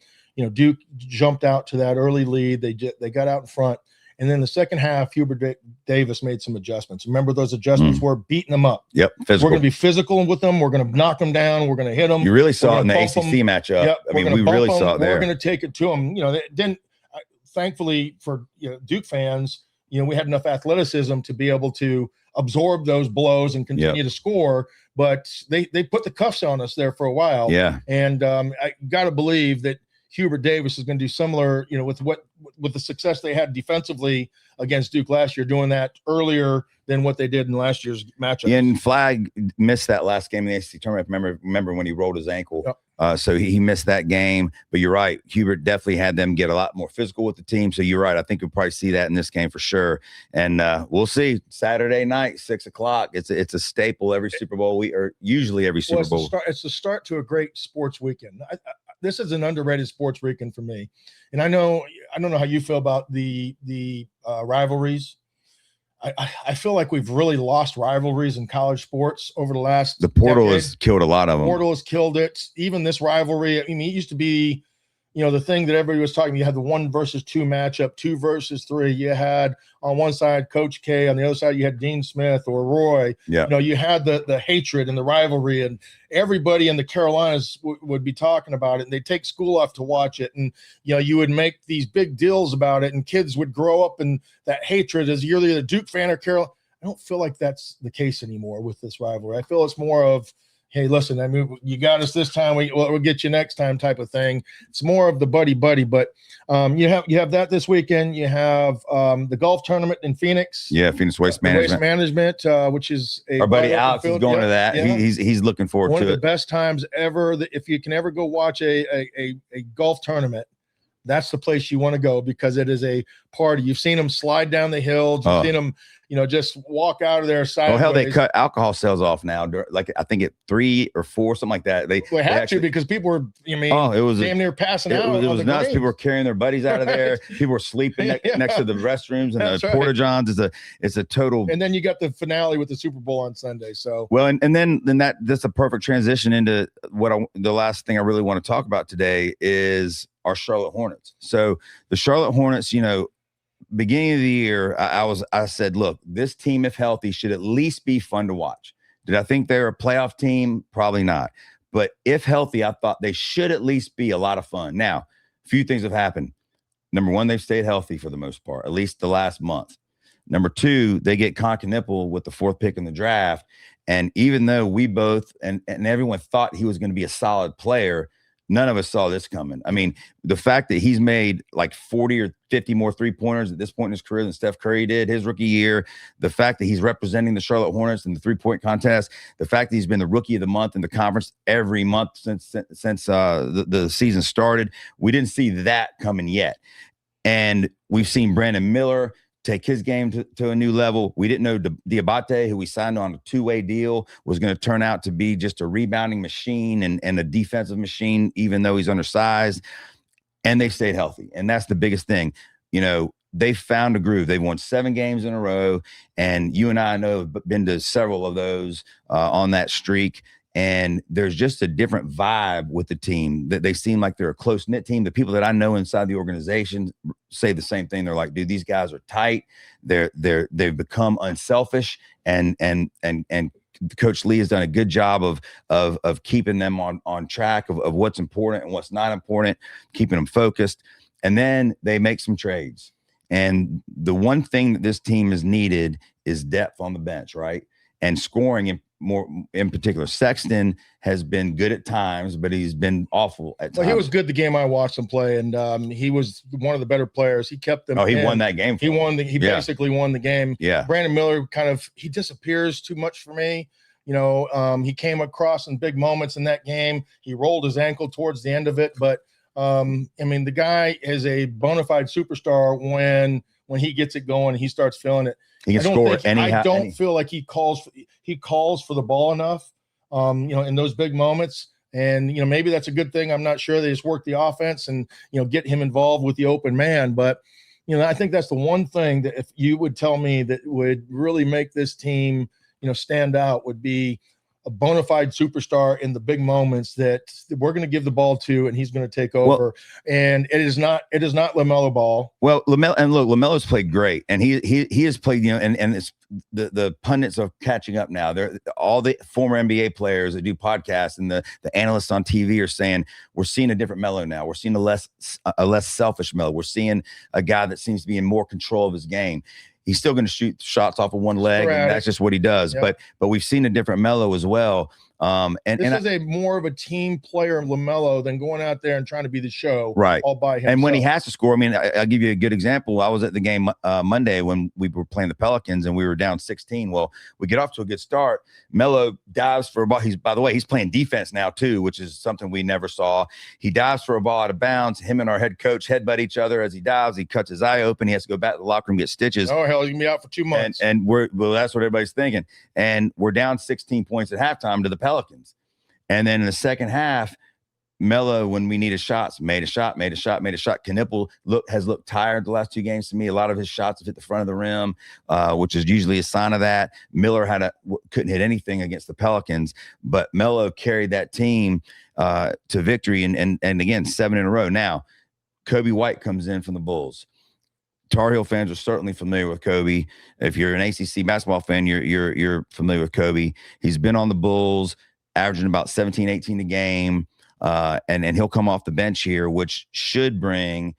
D: Duke jumped out to that early lead. They got out in front. And then the second half, Hubert Davis made some adjustments. Remember, those adjustments were beating them up.
C: Yep,
D: physical. We're going to be physical with them. We're going to knock them down. We're going to hit them.
C: You really saw it in the ACC matchup.
D: Yep,
C: I mean, we really saw it there.
D: We're going to take it to them. They didn't. Thankfully for Duke fans, we had enough athleticism to be able to absorb those blows and continue to score. But they put the cuffs on us there for a while.
C: Yeah,
D: and I got to believe that Hubert Davis is going to do similar, with the success they had defensively against Duke last year, doing that earlier than what they did in last year's matchup.
C: Yeah, and Flagg missed that last game in the ACC tournament. Remember when he rolled his ankle? Yep. So he missed that game. But you're right. Hubert definitely had them get a lot more physical with the team. So you're right. I think we'll probably see that in this game for sure. And we'll see Saturday night, 6:00. It's a staple every Super Bowl week, or usually every Super Bowl.
D: It's the start to a great sports weekend. This is an underrated sports weekend for me. And I don't know how you feel about the rivalries. I feel like we've really lost rivalries in college sports over the last.
C: The portal
D: decade.
C: has killed a lot of them.
D: Portal has killed it. Even this rivalry. I mean, it used to be, the thing that everybody was talking. You had the 1 versus 2 matchup, 2 versus 3. You had on one side Coach K, on the other side you had Dean Smith or Roy.
C: Yeah.
D: You had the hatred and the rivalry, and everybody in the Carolinas would be talking about it, and they'd take school off to watch it, and you would make these big deals about it, and kids would grow up in that hatred as you're either a Duke fan or Carolina. I don't feel like that's the case anymore with this rivalry. I feel it's more of, hey, listen, I mean, you got us this time, we'll get you next time type of thing. It's more of the buddy, but you have that this weekend. You have the golf tournament in Phoenix.
C: Yeah, Phoenix Waste Management.
D: Which is
C: our buddy Alex is going to that. Yeah. He's looking forward to it.
D: One of the best times ever. If you can ever go watch a golf tournament, that's the place you want to go, because it is a party. You've seen them slide down the hills. You've seen them, just walk out of there sideways.
C: Oh, hell, they cut alcohol sales off now. Like, I think at 3 or 4, something like that. They
D: had to, because people were, it was damn near passing out.
C: It was nuts. People were carrying their buddies out of there. People were sleeping next to the restrooms and the porta johns. It's a total.
D: And then you got the finale with the Super Bowl on Sunday. So
C: well, and then that's a perfect transition into the last thing I really want to talk about today is our Charlotte Hornets. So the Charlotte Hornets, beginning of the year, I said, look, this team, if healthy, should at least be fun to watch. Did I think they're a playoff team? Probably not. But if healthy, I thought they should at least be a lot of fun. Now, a few things have happened. Number one, they've stayed healthy for the most part, at least the last month. Number two, they get Concanipple with the 4th pick in the draft. And even though we both and everyone thought he was going to be a solid player, none of us saw this coming. I mean, the fact that he's made like 40 or 50 more 3-pointers at this point in his career than Steph Curry did his rookie year, the fact that he's representing the Charlotte Hornets in the 3-point contest, the fact that he's been the rookie of the month in the conference every month since the season started, we didn't see that coming yet. And we've seen Brandon Miller take his game to a new level. We didn't know Diabate, who we signed on a 2-way deal, was going to turn out to be just a rebounding machine and a defensive machine, even though he's undersized. And they stayed healthy. And that's the biggest thing. They found a groove. They've won 7 games in a row. And you and I know have been to several of those on that streak. And there's just a different vibe with the team. That they seem like they're a close-knit team. The people that I know inside the organization say the same thing. They're like, dude, these guys are tight. They've become unselfish, and Coach Lee has done a good job of keeping them on track of what's important and what's not important, keeping them focused. And then they make some trades. And the one thing that this team has needed is depth on the bench, right? And scoring in particular. Sexton has been good at times, but he's been awful at times.
D: Well, he was good the game I watched him play, and he was one of the better players. He kept them.
C: Oh, he won that game.
D: He basically won the game.
C: Yeah.
D: Brandon Miller he disappears too much for me. He came across in big moments in that game. He rolled his ankle towards the end of it, but the guy is a bona fide superstar when he gets it going. He starts feeling it.
C: He can score anyhow.
D: I don't feel like he calls for the ball enough, in those big moments. And, maybe that's a good thing. I'm not sure. They just work the offense and, get him involved with the open man. But, I think that's the one thing that if you would tell me that would really make this team, stand out, would be a bona fide superstar in the big moments that we're going to give the ball to, and he's going to take over. Well, and it is not LaMelo Ball.
C: Well, LaMelo's played great, and he has played, and it's the pundits are catching up now. They're all the former NBA players that do podcasts and the analysts on TV are saying we're seeing a different Melo now. We're seeing a less selfish Melo. We're seeing a guy that seems to be in more control of his game. He's still going to shoot shots off of one leg, and that's just what he does. Yep. But we've seen a different Melo as well. This
D: is a more of a team player, LaMelo, than going out there and trying to be the show
C: right
D: all by himself.
C: And when he has to score, I'll give you a good example. I was at the game Monday when we were playing the Pelicans and we were down 16. Well, we get off to a good start. Melo dives for a ball. By the way, he's playing defense now too, which is something we never saw. He dives for a ball out of bounds. Him and our head coach headbutt each other as he dives. He cuts his eye open. He has to go back to the locker room, get stitches.
D: Oh hell, he's gonna be out for 2 months.
C: And that's what everybody's thinking. And we're down 16 points at halftime to the Pelicans. And then in the second half, Melo, when we needed shots, made a shot. Knipple has looked tired the last 2 games to me. A lot of his shots have hit the front of the rim, which is usually a sign of that. Miller couldn't hit anything against the Pelicans, but Melo carried that team to victory, and again, 7 in a row. Now, Kobe White comes in from the Bulls. Tar Heel fans are certainly familiar with Kobe. If you're an ACC basketball fan, you're familiar with Kobe. He's been on the Bulls, averaging about 17, 18 a game. And he'll come off the bench here, which should bring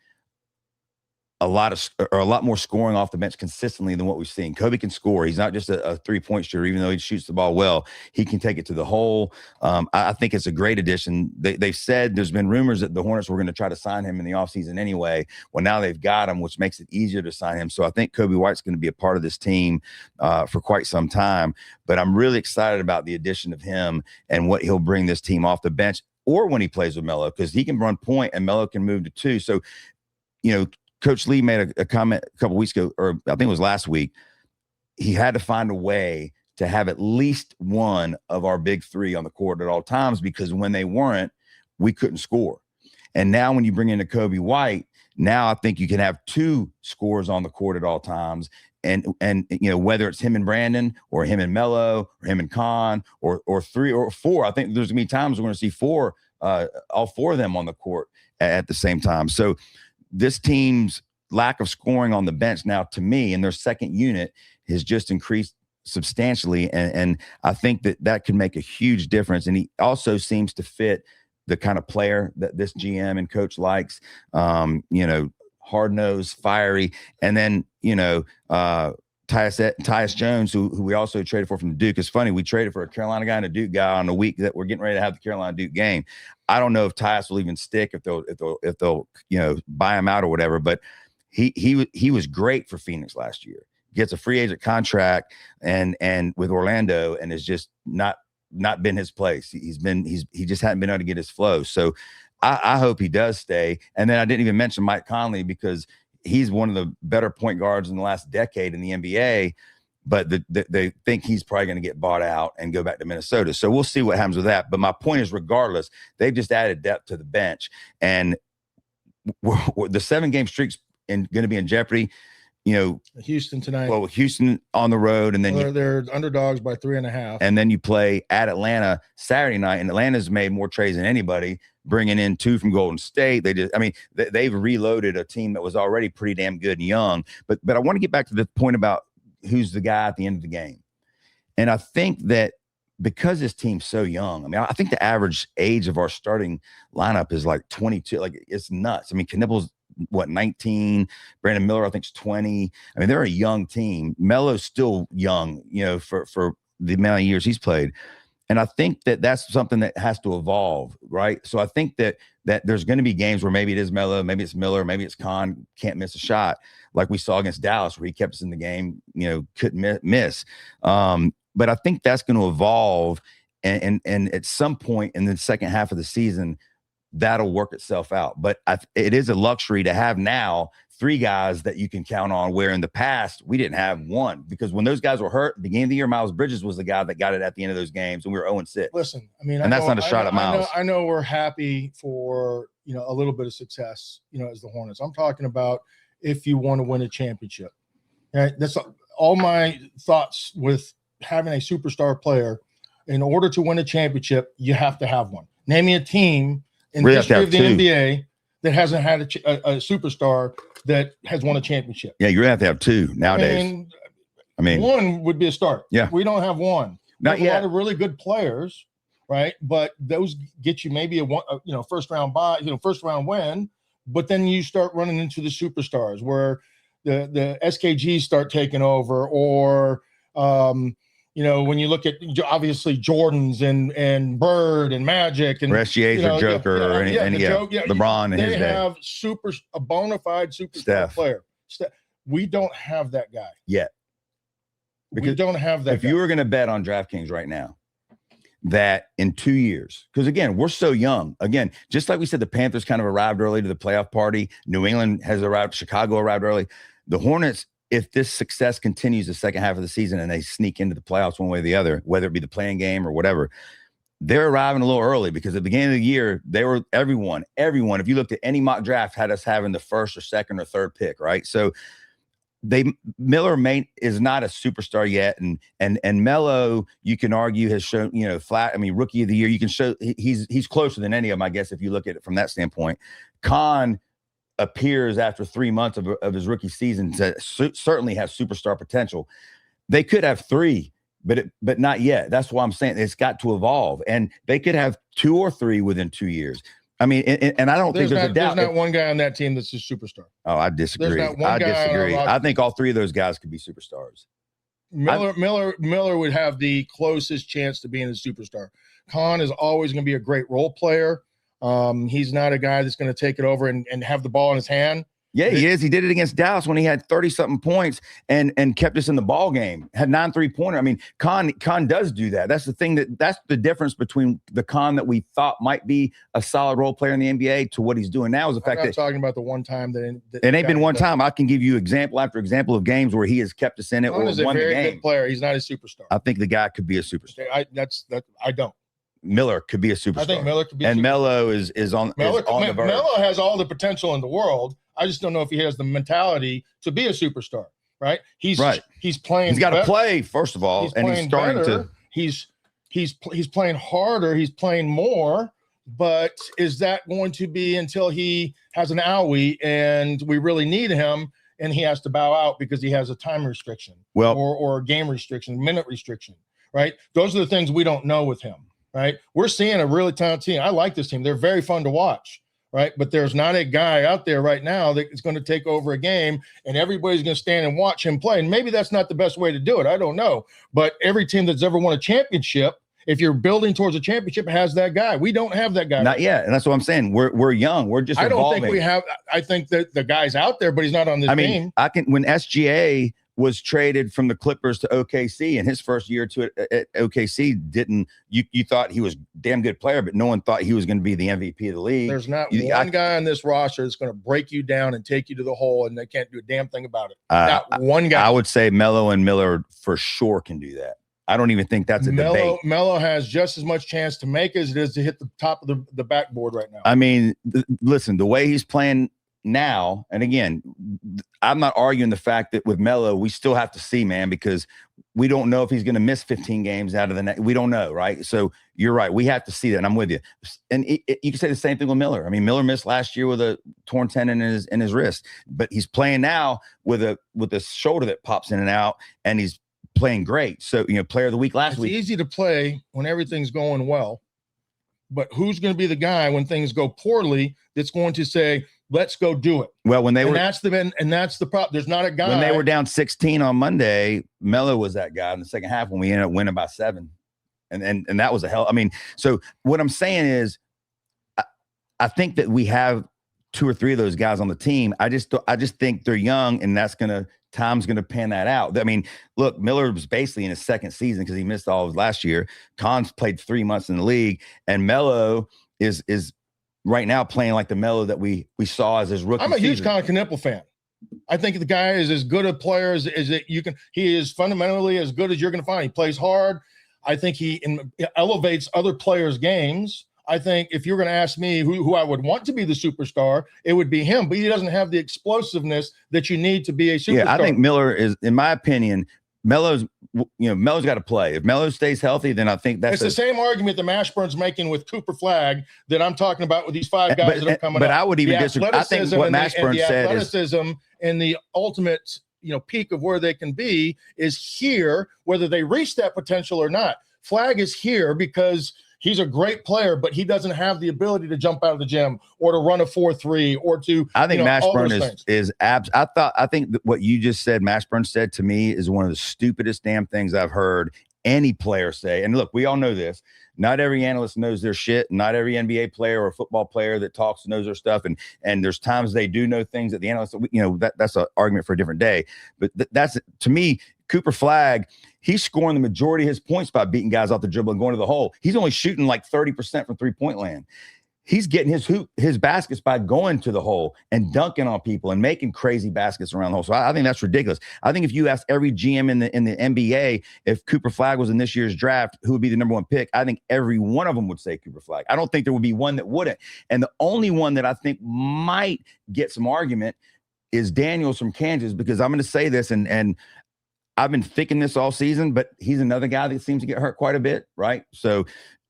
C: a lot more scoring off the bench consistently than what we've seen. Kobe can score. He's not just a 3-point shooter, even though he shoots the ball well. He can take it to the hole. I think it's a great addition. They've said there's been rumors that the Hornets were going to try to sign him in the offseason anyway. Well, now they've got him, which makes it easier to sign him. So I think Kobe White's going to be a part of this team for quite some time. But I'm really excited about the addition of him and what he'll bring this team off the bench, or when he plays with Melo, because he can run point and Melo can move to 2. So, Coach Lee made a comment a couple weeks ago, or I think it was last week. He had to find a way to have at least one of our big 3 on the court at all times, because when they weren't, we couldn't score. And now when you bring in a Kobe White, now I think you can have 2 scorers on the court at all times. And whether it's him and Brandon, or him and Melo, or him and Khan, or 3 or 4, I think there's gonna be times we're gonna see all 4 of them on the court at the same time. So this team's lack of scoring on the bench now, to me, in their second unit, has just increased substantially. And I think that can make a huge difference. And he also seems to fit the kind of player that this GM and coach likes, hard-nosed, fiery. And then, Tyus Jones, who we also traded for from Duke. It's funny, we traded for a Carolina guy and a Duke guy on the week that we're getting ready to have the Carolina Duke game. I don't know if Tyus will even stick, if they'll buy him out or whatever. But he was great for Phoenix last year. Gets a free agent contract and with Orlando, and has just not been his place. He just hadn't been able to get his flow. So I hope he does stay. And then I didn't even mention Mike Conley, because he's one of the better point guards in the last decade in the NBA, but they think he's probably going to get bought out and go back to Minnesota. So we'll see what happens with that. But my point is, regardless, they've just added depth to the bench, and the 7-game streak's going to be in jeopardy.
D: Houston tonight.
C: Well, Houston on the road, and then
D: they're underdogs by 3.5.
C: And then you play at Atlanta Saturday night, and Atlanta's made more trades than anybody, bringing in 2 from Golden State. They've reloaded a team that was already pretty damn good and young. But I want to get back to the point about who's the guy at the end of the game. And I think that because this team's so young, I think the average age of our starting lineup is like 22. Like, it's nuts. Knipple's 19? Brandon Miller, I think, is 20. They're a young team. Melo's still young, for the amount of years he's played. And I think that that's something that has to evolve, right? So I think that there's going to be games where maybe it is Melo, maybe it's Miller, maybe it's Khan, can't miss a shot, like we saw against Dallas, where he kept us in the game, couldn't miss. But I think that's going to evolve, and at some point in the second half of the season, that'll work itself out. But it is a luxury to have now 3 guys that you can count on, where in the past we didn't have one, because when those guys were hurt at the beginning of the year, Miles Bridges was the guy that got it at the end of those games, and we were 0-6.
D: Listen,
C: and that's not a shot at Miles.
D: I know we're happy for a little bit of success, as the Hornets. I'm talking about if you want to win a championship. Right? That's all my thoughts with having a superstar player. In order to win a championship, you have to have one. Name me a team in the history of the NBA that hasn't had a superstar that has won a championship.
C: Yeah, you're going to have 2 nowadays.
D: One would be a start.
C: Yeah.
D: We don't have one.
C: Not yet.
D: A lot of really good players, right? But those get you maybe a first round win, but then you start running into the superstars where the SKGs start taking over, or when you look at obviously Jordans and Bird and Magic and
C: SGA's or Joker or any LeBron in his day.
D: They have a bona fide superstar player. We don't have that guy
C: yet.
D: We don't have that.
C: If you were going to bet on DraftKings right now that in 2 years, because again, we're so young. Again, just like we said, the Panthers kind of arrived early to the playoff party. New England has arrived. Chicago arrived early. The Hornets, if this success continues the second half of the season and they sneak into the playoffs one way or the other, whether it be the playing game or whatever, they're arriving a little early because at the beginning of the year, they were everyone, if you looked at any mock draft, had us having the first or second or third pick, right? So Miller is not a superstar yet, and Melo, you can argue, has shown, rookie of the year, you can show he's closer than any of them, I guess, if you look at it from that standpoint. Con appears after 3 months of his rookie season to certainly have superstar potential. They could have 3, but not yet. That's why I'm saying it's got to evolve, and they could have 2 or 3 within 2 years. I mean, and I don't think there's a doubt.
B: There's not one guy on that team that's a superstar.
C: Oh, I disagree. I disagree. I think all 3 of those guys could be superstars.
B: Miller would have the closest chance to being a superstar. Con is always going to be a great role player. He's not a guy that's going to take it over and have the ball in his hand.
C: Yeah, he is. He did it against Dallas when he had 30-something points and kept us in the ball game. Had 9 3-pointer. I mean, Con does do that. That's the thing that's the difference between the Con that we thought might be a solid role player in the NBA to what he's doing now is the fact that
B: talking about the one time that
C: it ain't been one time. I can give you example after example of games where he has kept us in it or won the game. Con is a very good
B: player. He's not a superstar.
C: I think the guy could be a superstar.
B: I don't.
C: Miller could be a superstar.
B: I think Miller could be.
C: And Melo is on the verge.
B: Melo has all the potential in the world. I just don't know if he has the mentality to be a superstar. Right? He's playing.
C: He's got to play first of all, and he's starting
B: better. He's playing harder. He's playing more. But is that going to be until he has an owie and we really need him and he has to bow out because he has a time restriction, or a game restriction, minute restriction? Right? Those are the things we don't know with him. Right? We're seeing a really talented team. I like this team. They're very fun to watch. Right? But there's not a guy out there right now that is going to take over a game and everybody's going to stand and watch him play. And maybe that's not the best way to do it. I don't know. But every team that's ever won a championship, if you're building towards a championship, has that guy. We don't have that guy.
C: Not yet. And that's what I'm saying. We're young. We're just evolving.
B: I don't think we have. I think that the guy's out there, but he's not on this team.
C: When SGA was traded from the Clippers to OKC, and his first year at OKC you thought he was a damn good player, but no one thought he was going to be the MVP of the league.
B: There's not one guy on this roster that's going to break you down and take you to the hole, and they can't do a damn thing about it. Not one guy.
C: I would say Melo and Miller for sure can do that. I don't even think that's a debate.
B: Melo has just as much chance to make as it is to hit the top of the backboard right now.
C: I mean, listen, the way he's playing now, and again, I'm not arguing the fact that with Melo, we still have to see, man, because we don't know if he's going to miss 15 games out of the next. We don't know, right? So you're right. We have to see that, and I'm with you. And you can say the same thing with Miller. I mean, Miller missed last year with a torn tendon in his wrist, but he's playing now with a shoulder that pops in and out, and he's playing great. So, player of the week last week.
B: It's easy to play when everything's going well, but who's going to be the guy when things go poorly that's going to say, let's go do it?
C: Well,
B: that's the problem. There's not a guy.
C: When they were down 16 on Monday, Melo was that guy in the second half when we ended up winning by 7. And that was a hell. I mean, so what I'm saying is I think that we have 2 or 3 of those guys on the team. I just think they're young, and time's going to pan that out. I mean, look, Miller was basically in his second season because he missed all of his last year. Con's played 3 months in the league, and Melo is right now playing like the Melo that we saw as his rookie season.
B: I'm a huge Con Knippel fan. I think the guy is as good a player as that you can. He is fundamentally as good as you're going to find. He plays hard. I think he elevates other players' games. I think if you're going to ask me who I would want to be the superstar, it would be him. But he doesn't have the explosiveness that you need to be a superstar.
C: Yeah, I think Miller is, in my opinion, Melo's got to play. If Melo stays healthy, then I think that's
B: the same argument that Mashburn's making with Cooper Flagg that I'm talking about with these 5 guys that are coming up.
C: But I would even disagree. I think what Mashburn said is
B: athleticism and the ultimate peak of where they can be is here, whether they reach that potential or not. Flagg is here because he's a great player, but he doesn't have the ability to jump out of the gym or to run a 4.3 or to.
C: I think Mashburn is abs. I think that what you just said, Mashburn said to me, is one of the stupidest damn things I've heard any player say. And look, we all know this. Not every analyst knows their shit. Not every NBA player or football player that talks knows their stuff. And there's times they do know things that the analysts, that's an argument for a different day. But that's, to me, Cooper Flagg, he's scoring the majority of his points by beating guys off the dribble and going to the hole. He's only shooting like 30% from 3-point land. he's getting his baskets by going to the hole and dunking on people and making crazy baskets around the hole. So I think that's ridiculous. I think if you ask every GM in the NBA if Cooper Flagg was in this year's draft, who would be the number one pick, I think every one of them would say Cooper Flagg. I don't think there would be one that wouldn't. And the only one that I think might get some argument is Daniels from Kansas, because I'm going to say this, and I've been thinking this all season, but he's another guy that seems to get hurt quite a bit, right? So,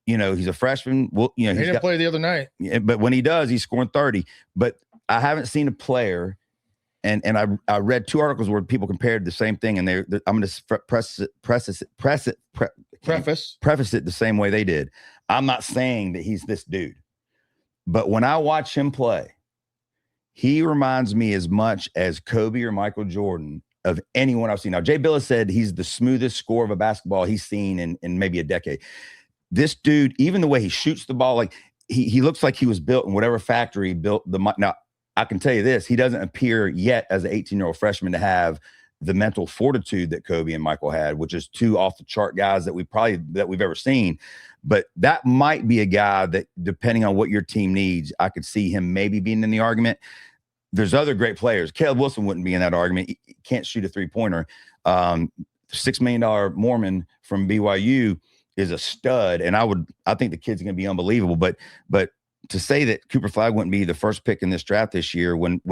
C: he's a freshman. Well,
B: he didn't play the other night.
C: But when he does, he's scoring 30. But I haven't seen a player, and I read 2 articles where people compared the same thing, and I'm going to preface it the same way they did. I'm not saying that he's this dude, but when I watch him play, he reminds me as much as Kobe or Michael Jordan of anyone I've seen. Now, Jay Billis said he's the smoothest scorer of a basketball he's seen in maybe a decade. This dude, even the way he shoots the ball, like he looks like he was built in whatever factory built the. Now, I can tell you this: he doesn't appear yet as an 18-year-old freshman to have the mental fortitude that Kobe and Michael had, which is 2 off-the-chart guys that we've ever seen. But that might be a guy that, depending on what your team needs, I could see him maybe being in the argument. There's other great players. Caleb Wilson wouldn't be in that argument. He can't shoot a 3-pointer. $6 million Mormon from BYU is a stud, and I think the kid's going to be unbelievable. But to say that Cooper Flagg wouldn't be the first pick in this draft this year, when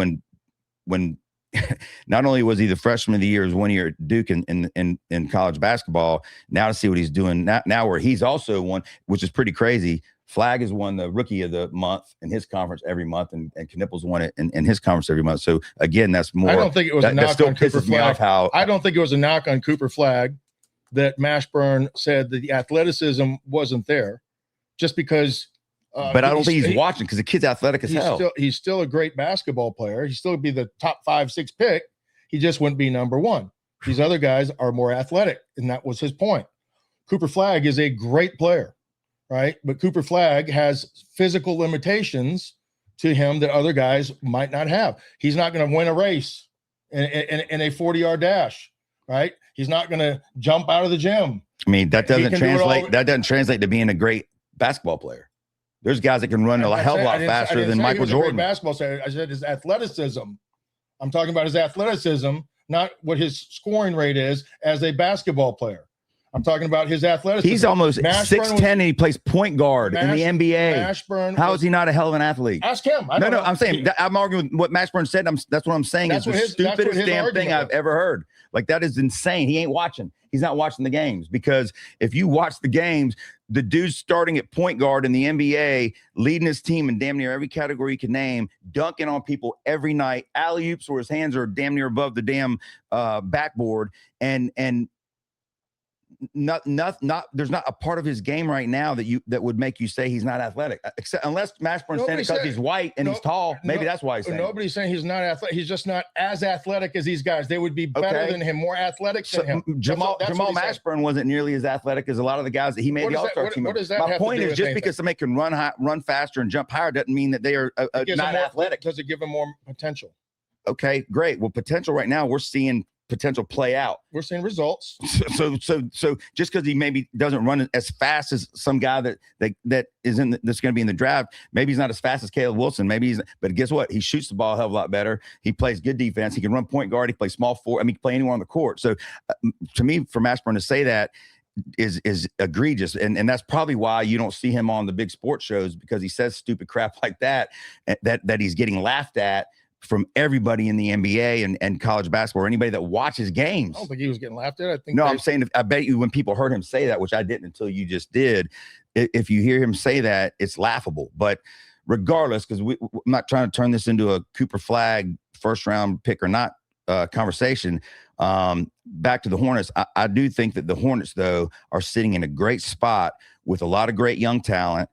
C: not only was he the freshman of the year, he was 1 year at Duke in college basketball. Now to see what he's doing now where he's also won, which is pretty crazy. Flagg has won the rookie of the month in his conference every month, and Knipples won it in his conference every month. So again, that's more.
B: I don't think it was a knock on Cooper Flagg. I don't think it was a knock on Cooper Flagg that Mashburn said that the athleticism wasn't there, just because.
C: But I don't think he's watching, because the kid's athletic as hell.
B: He's still a great basketball player. He'd still be the top 5-6 pick. He just wouldn't be number one. These other guys are more athletic, and that was his point. Cooper Flagg is a great player, right? But Cooper Flagg has physical limitations to him that other guys might not have. He's not going to win a race in a 40-yard dash, right? He's not going to jump out of the gym.
C: I mean, that doesn't translate. That doesn't translate to being a great basketball player. There's guys that can run a hell of a lot faster than Michael Jordan.
B: Basketball player. I said his athleticism. I'm talking about his athleticism, not what his scoring rate is as a basketball player. I'm talking about his athleticism.
C: He's almost 6'10", and he plays point guard in the NBA. How is he not a hell of an athlete?
B: Ask him.
C: No, I'm saying I'm arguing with what Mashburn said. That's what I'm saying. Is the stupidest damn thing I've ever heard. Like, that is insane. He ain't watching. He's not watching the games, because if you watch the games, the dude's starting at point guard in the NBA, leading his team in damn near every category you can name, dunking on people every night, alley-oops where his hands are damn near above the damn backboard, and not there's not a part of his game right now that would make you say he's not athletic, except unless Mashburn's saying it because he's white and he's tall. Maybe that's why he's saying
B: nobody's saying he's not athletic. He's just not as athletic as these guys. They would be better than him, more athletic than him.
C: Jamal Mashburn wasn't nearly as athletic as a lot of the guys that he made the All-Star team. My point is, just because somebody can run faster and jump higher doesn't mean that they are not athletic.
B: Does it give them more potential?
C: Okay, great. Well, potential right now, we're seeing potential play out.
B: We're seeing results.
C: So just because he maybe doesn't run as fast as some guy that's going to be in the draft, maybe he's not as fast as Caleb Wilson. But guess what? He shoots the ball a hell of a lot better. He plays good defense. He can run point guard. He plays small forward. I mean, he can play anywhere on the court. So to me, for Mashburn to say that is egregious, and that's probably why you don't see him on the big sports shows, because he says stupid crap like that he's getting laughed at from everybody in the NBA and college basketball, or anybody that watches games.
B: I don't think he was getting laughed at.
C: I'm saying, I bet you when people heard him say that, which I didn't until you just did, if you hear him say that, it's laughable. But regardless, because I'm not trying to turn this into a Cooper Flagg first round pick or not conversation. Back to the Hornets. I do think that the Hornets, though, are sitting in a great spot with a lot of great young talent.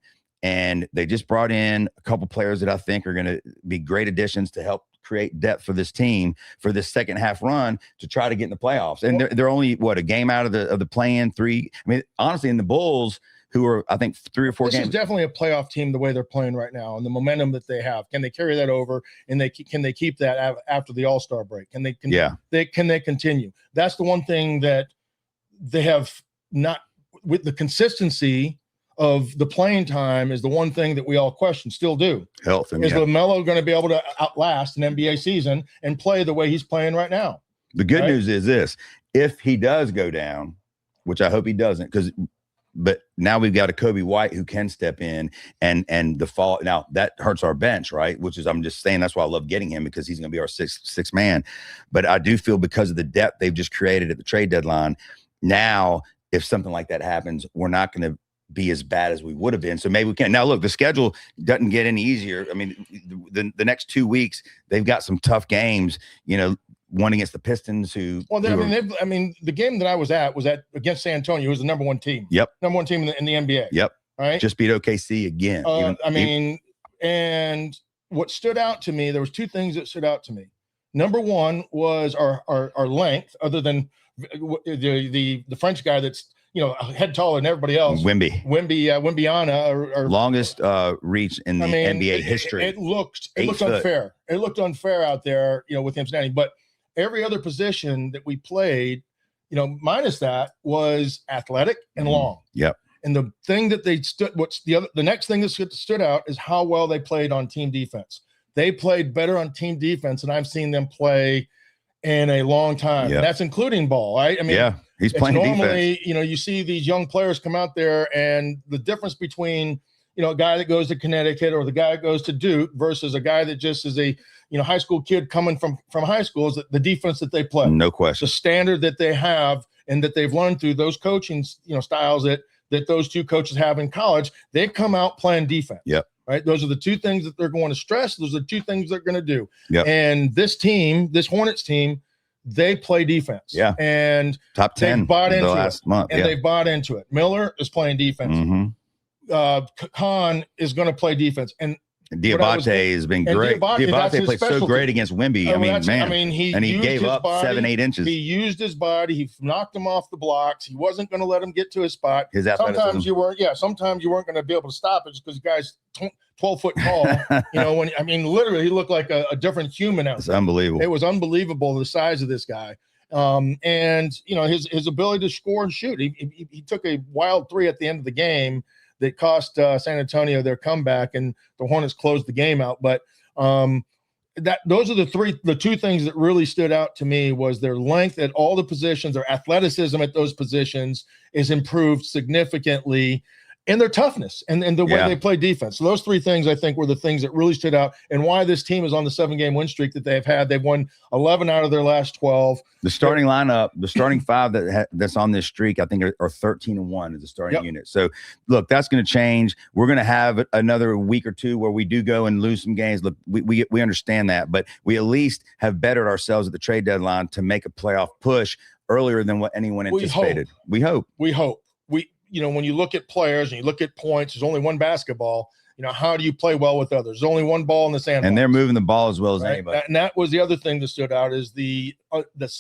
C: And they just brought in a couple players that I think are going to be great additions to help create depth for this team for this second half run to try to get in the playoffs. And they're only a game out of the play-in 3. I mean, honestly, in the Bulls, who are, I think, 3 or 4 games.
B: This is definitely a playoff team the way they're playing right now and the momentum that they have. Can they carry that over? And can they keep that after the All-Star break? Can they continue? That's the one thing that they have not, with the consistency of the playing time is the one thing that we all question, still do.
C: Health. And
B: is LaMelo going to be able to outlast an NBA season and play the way he's playing right now?
C: The good news is this: if he does go down, which I hope he doesn't, but now we've got a Kobe White who can step in and the fall. Now that hurts our bench, right? Which is, I'm just saying, that's why I love getting him, because he's going to be our sixth man. But I do feel, because of the depth they've just created at the trade deadline, now if something like that happens, we're not going to be as bad as we would have been. So maybe we can. Now look, the schedule doesn't get any easier. I mean, the next 2 weeks they've got some tough games. One against the Pistons, the
B: game that I was at against San Antonio, who was the number one team.
C: Yep.
B: Number one team in the NBA.
C: Yep.
B: Right.
C: Just beat OKC again.
B: And what stood out to me, there was two things that stood out to me. Number one was our length, other than the French guy that's a head taller than everybody else. Wimbiana, or
C: longest reach in the NBA history.
B: It looked unfair. It looked unfair out there, with him standing. But every other position that we played, minus that, was athletic and long.
C: Yep.
B: And the thing that the next thing that stood out is how well they played on team defense. They played better on team defense than I've seen them play in a long time.
C: Yep.
B: That's including Ball, right?
C: He's playing
B: normally,
C: defense.
B: You see these young players come out there, and the difference between, a guy that goes to Connecticut or the guy that goes to Duke versus a guy that just is a, high school kid coming from high school is the defense that they play.
C: No question.
B: The standard that they have and that they've learned through those coaching, styles that those two coaches have in college, they come out playing defense.
C: Yep.
B: Right. Those are the two things that they're going to stress. Those are the two things they're going to do.
C: Yep.
B: And this Hornets team, they play defense.
C: Yeah.
B: And
C: top 10
B: bought into
C: last month.
B: And they bought into it. Miller is playing defense.
C: Mm-hmm.
B: Khan is going to play defense. And
C: Diabate has been great. Diabate played so great against Wemby. He gave up 7-8 inches.
B: He used his body. He knocked him off the blocks. He wasn't going to let him get to his spot.
C: His athleticism.
B: Sometimes you weren't going to be able to stop it just because the guy's 12 foot tall. Literally, he looked like a different human out there.
C: It's unbelievable.
B: It was unbelievable, the size of this guy. His ability to score and shoot. He took a wild three at the end of the game that cost San Antonio their comeback, and the Hornets closed the game out. But those are the two things that really stood out to me was their length at all the positions, their athleticism at those positions is improved significantly, and their toughness and the way they play defense. So those three things, I think, were the things that really stood out, and why this team is on the 7-game win streak that they've had. They've won 11 out of their last 12.
C: The starting lineup, the starting five that's on this streak, I think are 13-1 as a starting unit. So look, that's going to change. We're going to have another week or two where we do go and lose some games. Look, we understand that, but we at least have bettered ourselves at the trade deadline to make a playoff push earlier than what anyone anticipated. We hope.
B: When you look at players and you look at points, there's only one basketball. How do you play well with others? There's only one ball in the sandbox.
C: And they're moving the ball as well as anybody.
B: And that was the other thing that stood out is the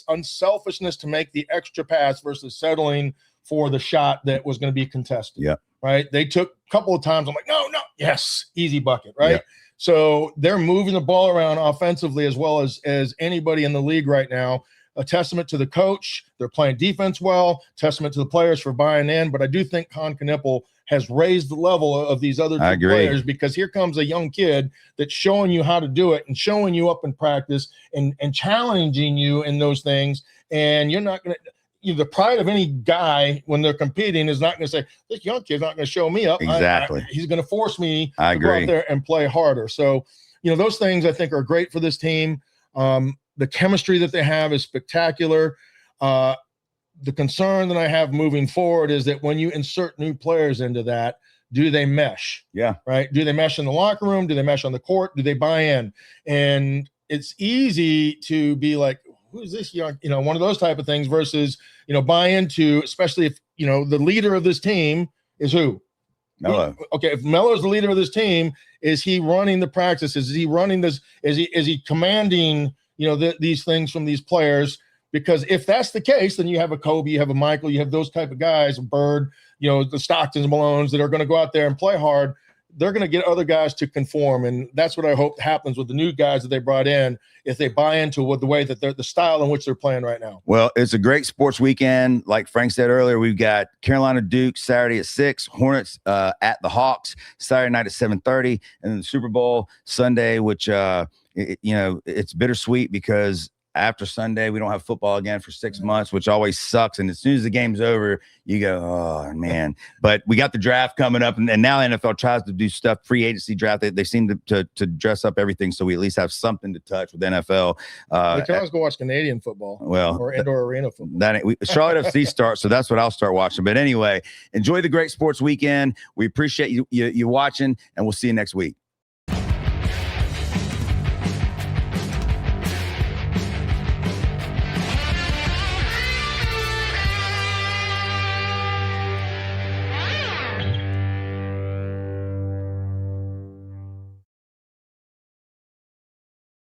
B: unselfishness to make the extra pass versus settling for the shot that was going to be contested.
C: Yeah.
B: Right. They took a couple of times. I'm like, no, yes, easy bucket. Right. Yeah. So they're moving the ball around offensively as well as anybody in the league right now. A testament to the coach. They're playing defense well. Testament to the players for buying in. But I do think Con Knueppel has raised the level of these other two players, because here comes a young kid that's showing you how to do it and showing you up in practice and challenging you in those things. And you're not going to – the pride of any guy when they're competing is not going to say, this young kid's not going to show me up.
C: Exactly.
B: He's going to force me
C: to
B: go out there and play harder. So, those things I think are great for this team. The chemistry that they have is spectacular. The concern that I have moving forward is that when you insert new players into that, do they mesh?
C: Yeah.
B: Right. Do they mesh in the locker room? Do they mesh on the court? Do they buy in? And it's easy to be like, who's this young, one of those type of things versus, buy into, especially if, the leader of this team is who?
C: Melo.
B: Okay. If Melo's the leader of this team, is he running the practices? Is he running this? Is he commanding, these things from these players? Because if that's the case, then you have a Kobe, you have a Michael, you have those type of guys, a Bird, the Stocktons, Malones that are going to go out there and play hard. they're going to get other guys to conform. And that's what I hope happens with the new guys that they brought in, if they buy into the way that the style in which they're playing right now.
C: Well, it's a great sports weekend. Like Frank said earlier, we've got Carolina Duke Saturday at 6, Hornets at the Hawks Saturday night at 7:30, and then the Super Bowl Sunday, which, it's bittersweet because after Sunday, we don't have football again for 6 months, which always sucks. And as soon as the game's over, you go, oh, man. But we got the draft coming up, and now NFL tries to do stuff, free agency draft. They seem to dress up everything so we at least have something to touch with NFL.
B: They can always go watch Canadian football or indoor arena football.
C: Charlotte FC starts, so that's what I'll start watching. But anyway, enjoy the great sports weekend. We appreciate you watching, and we'll see you next week.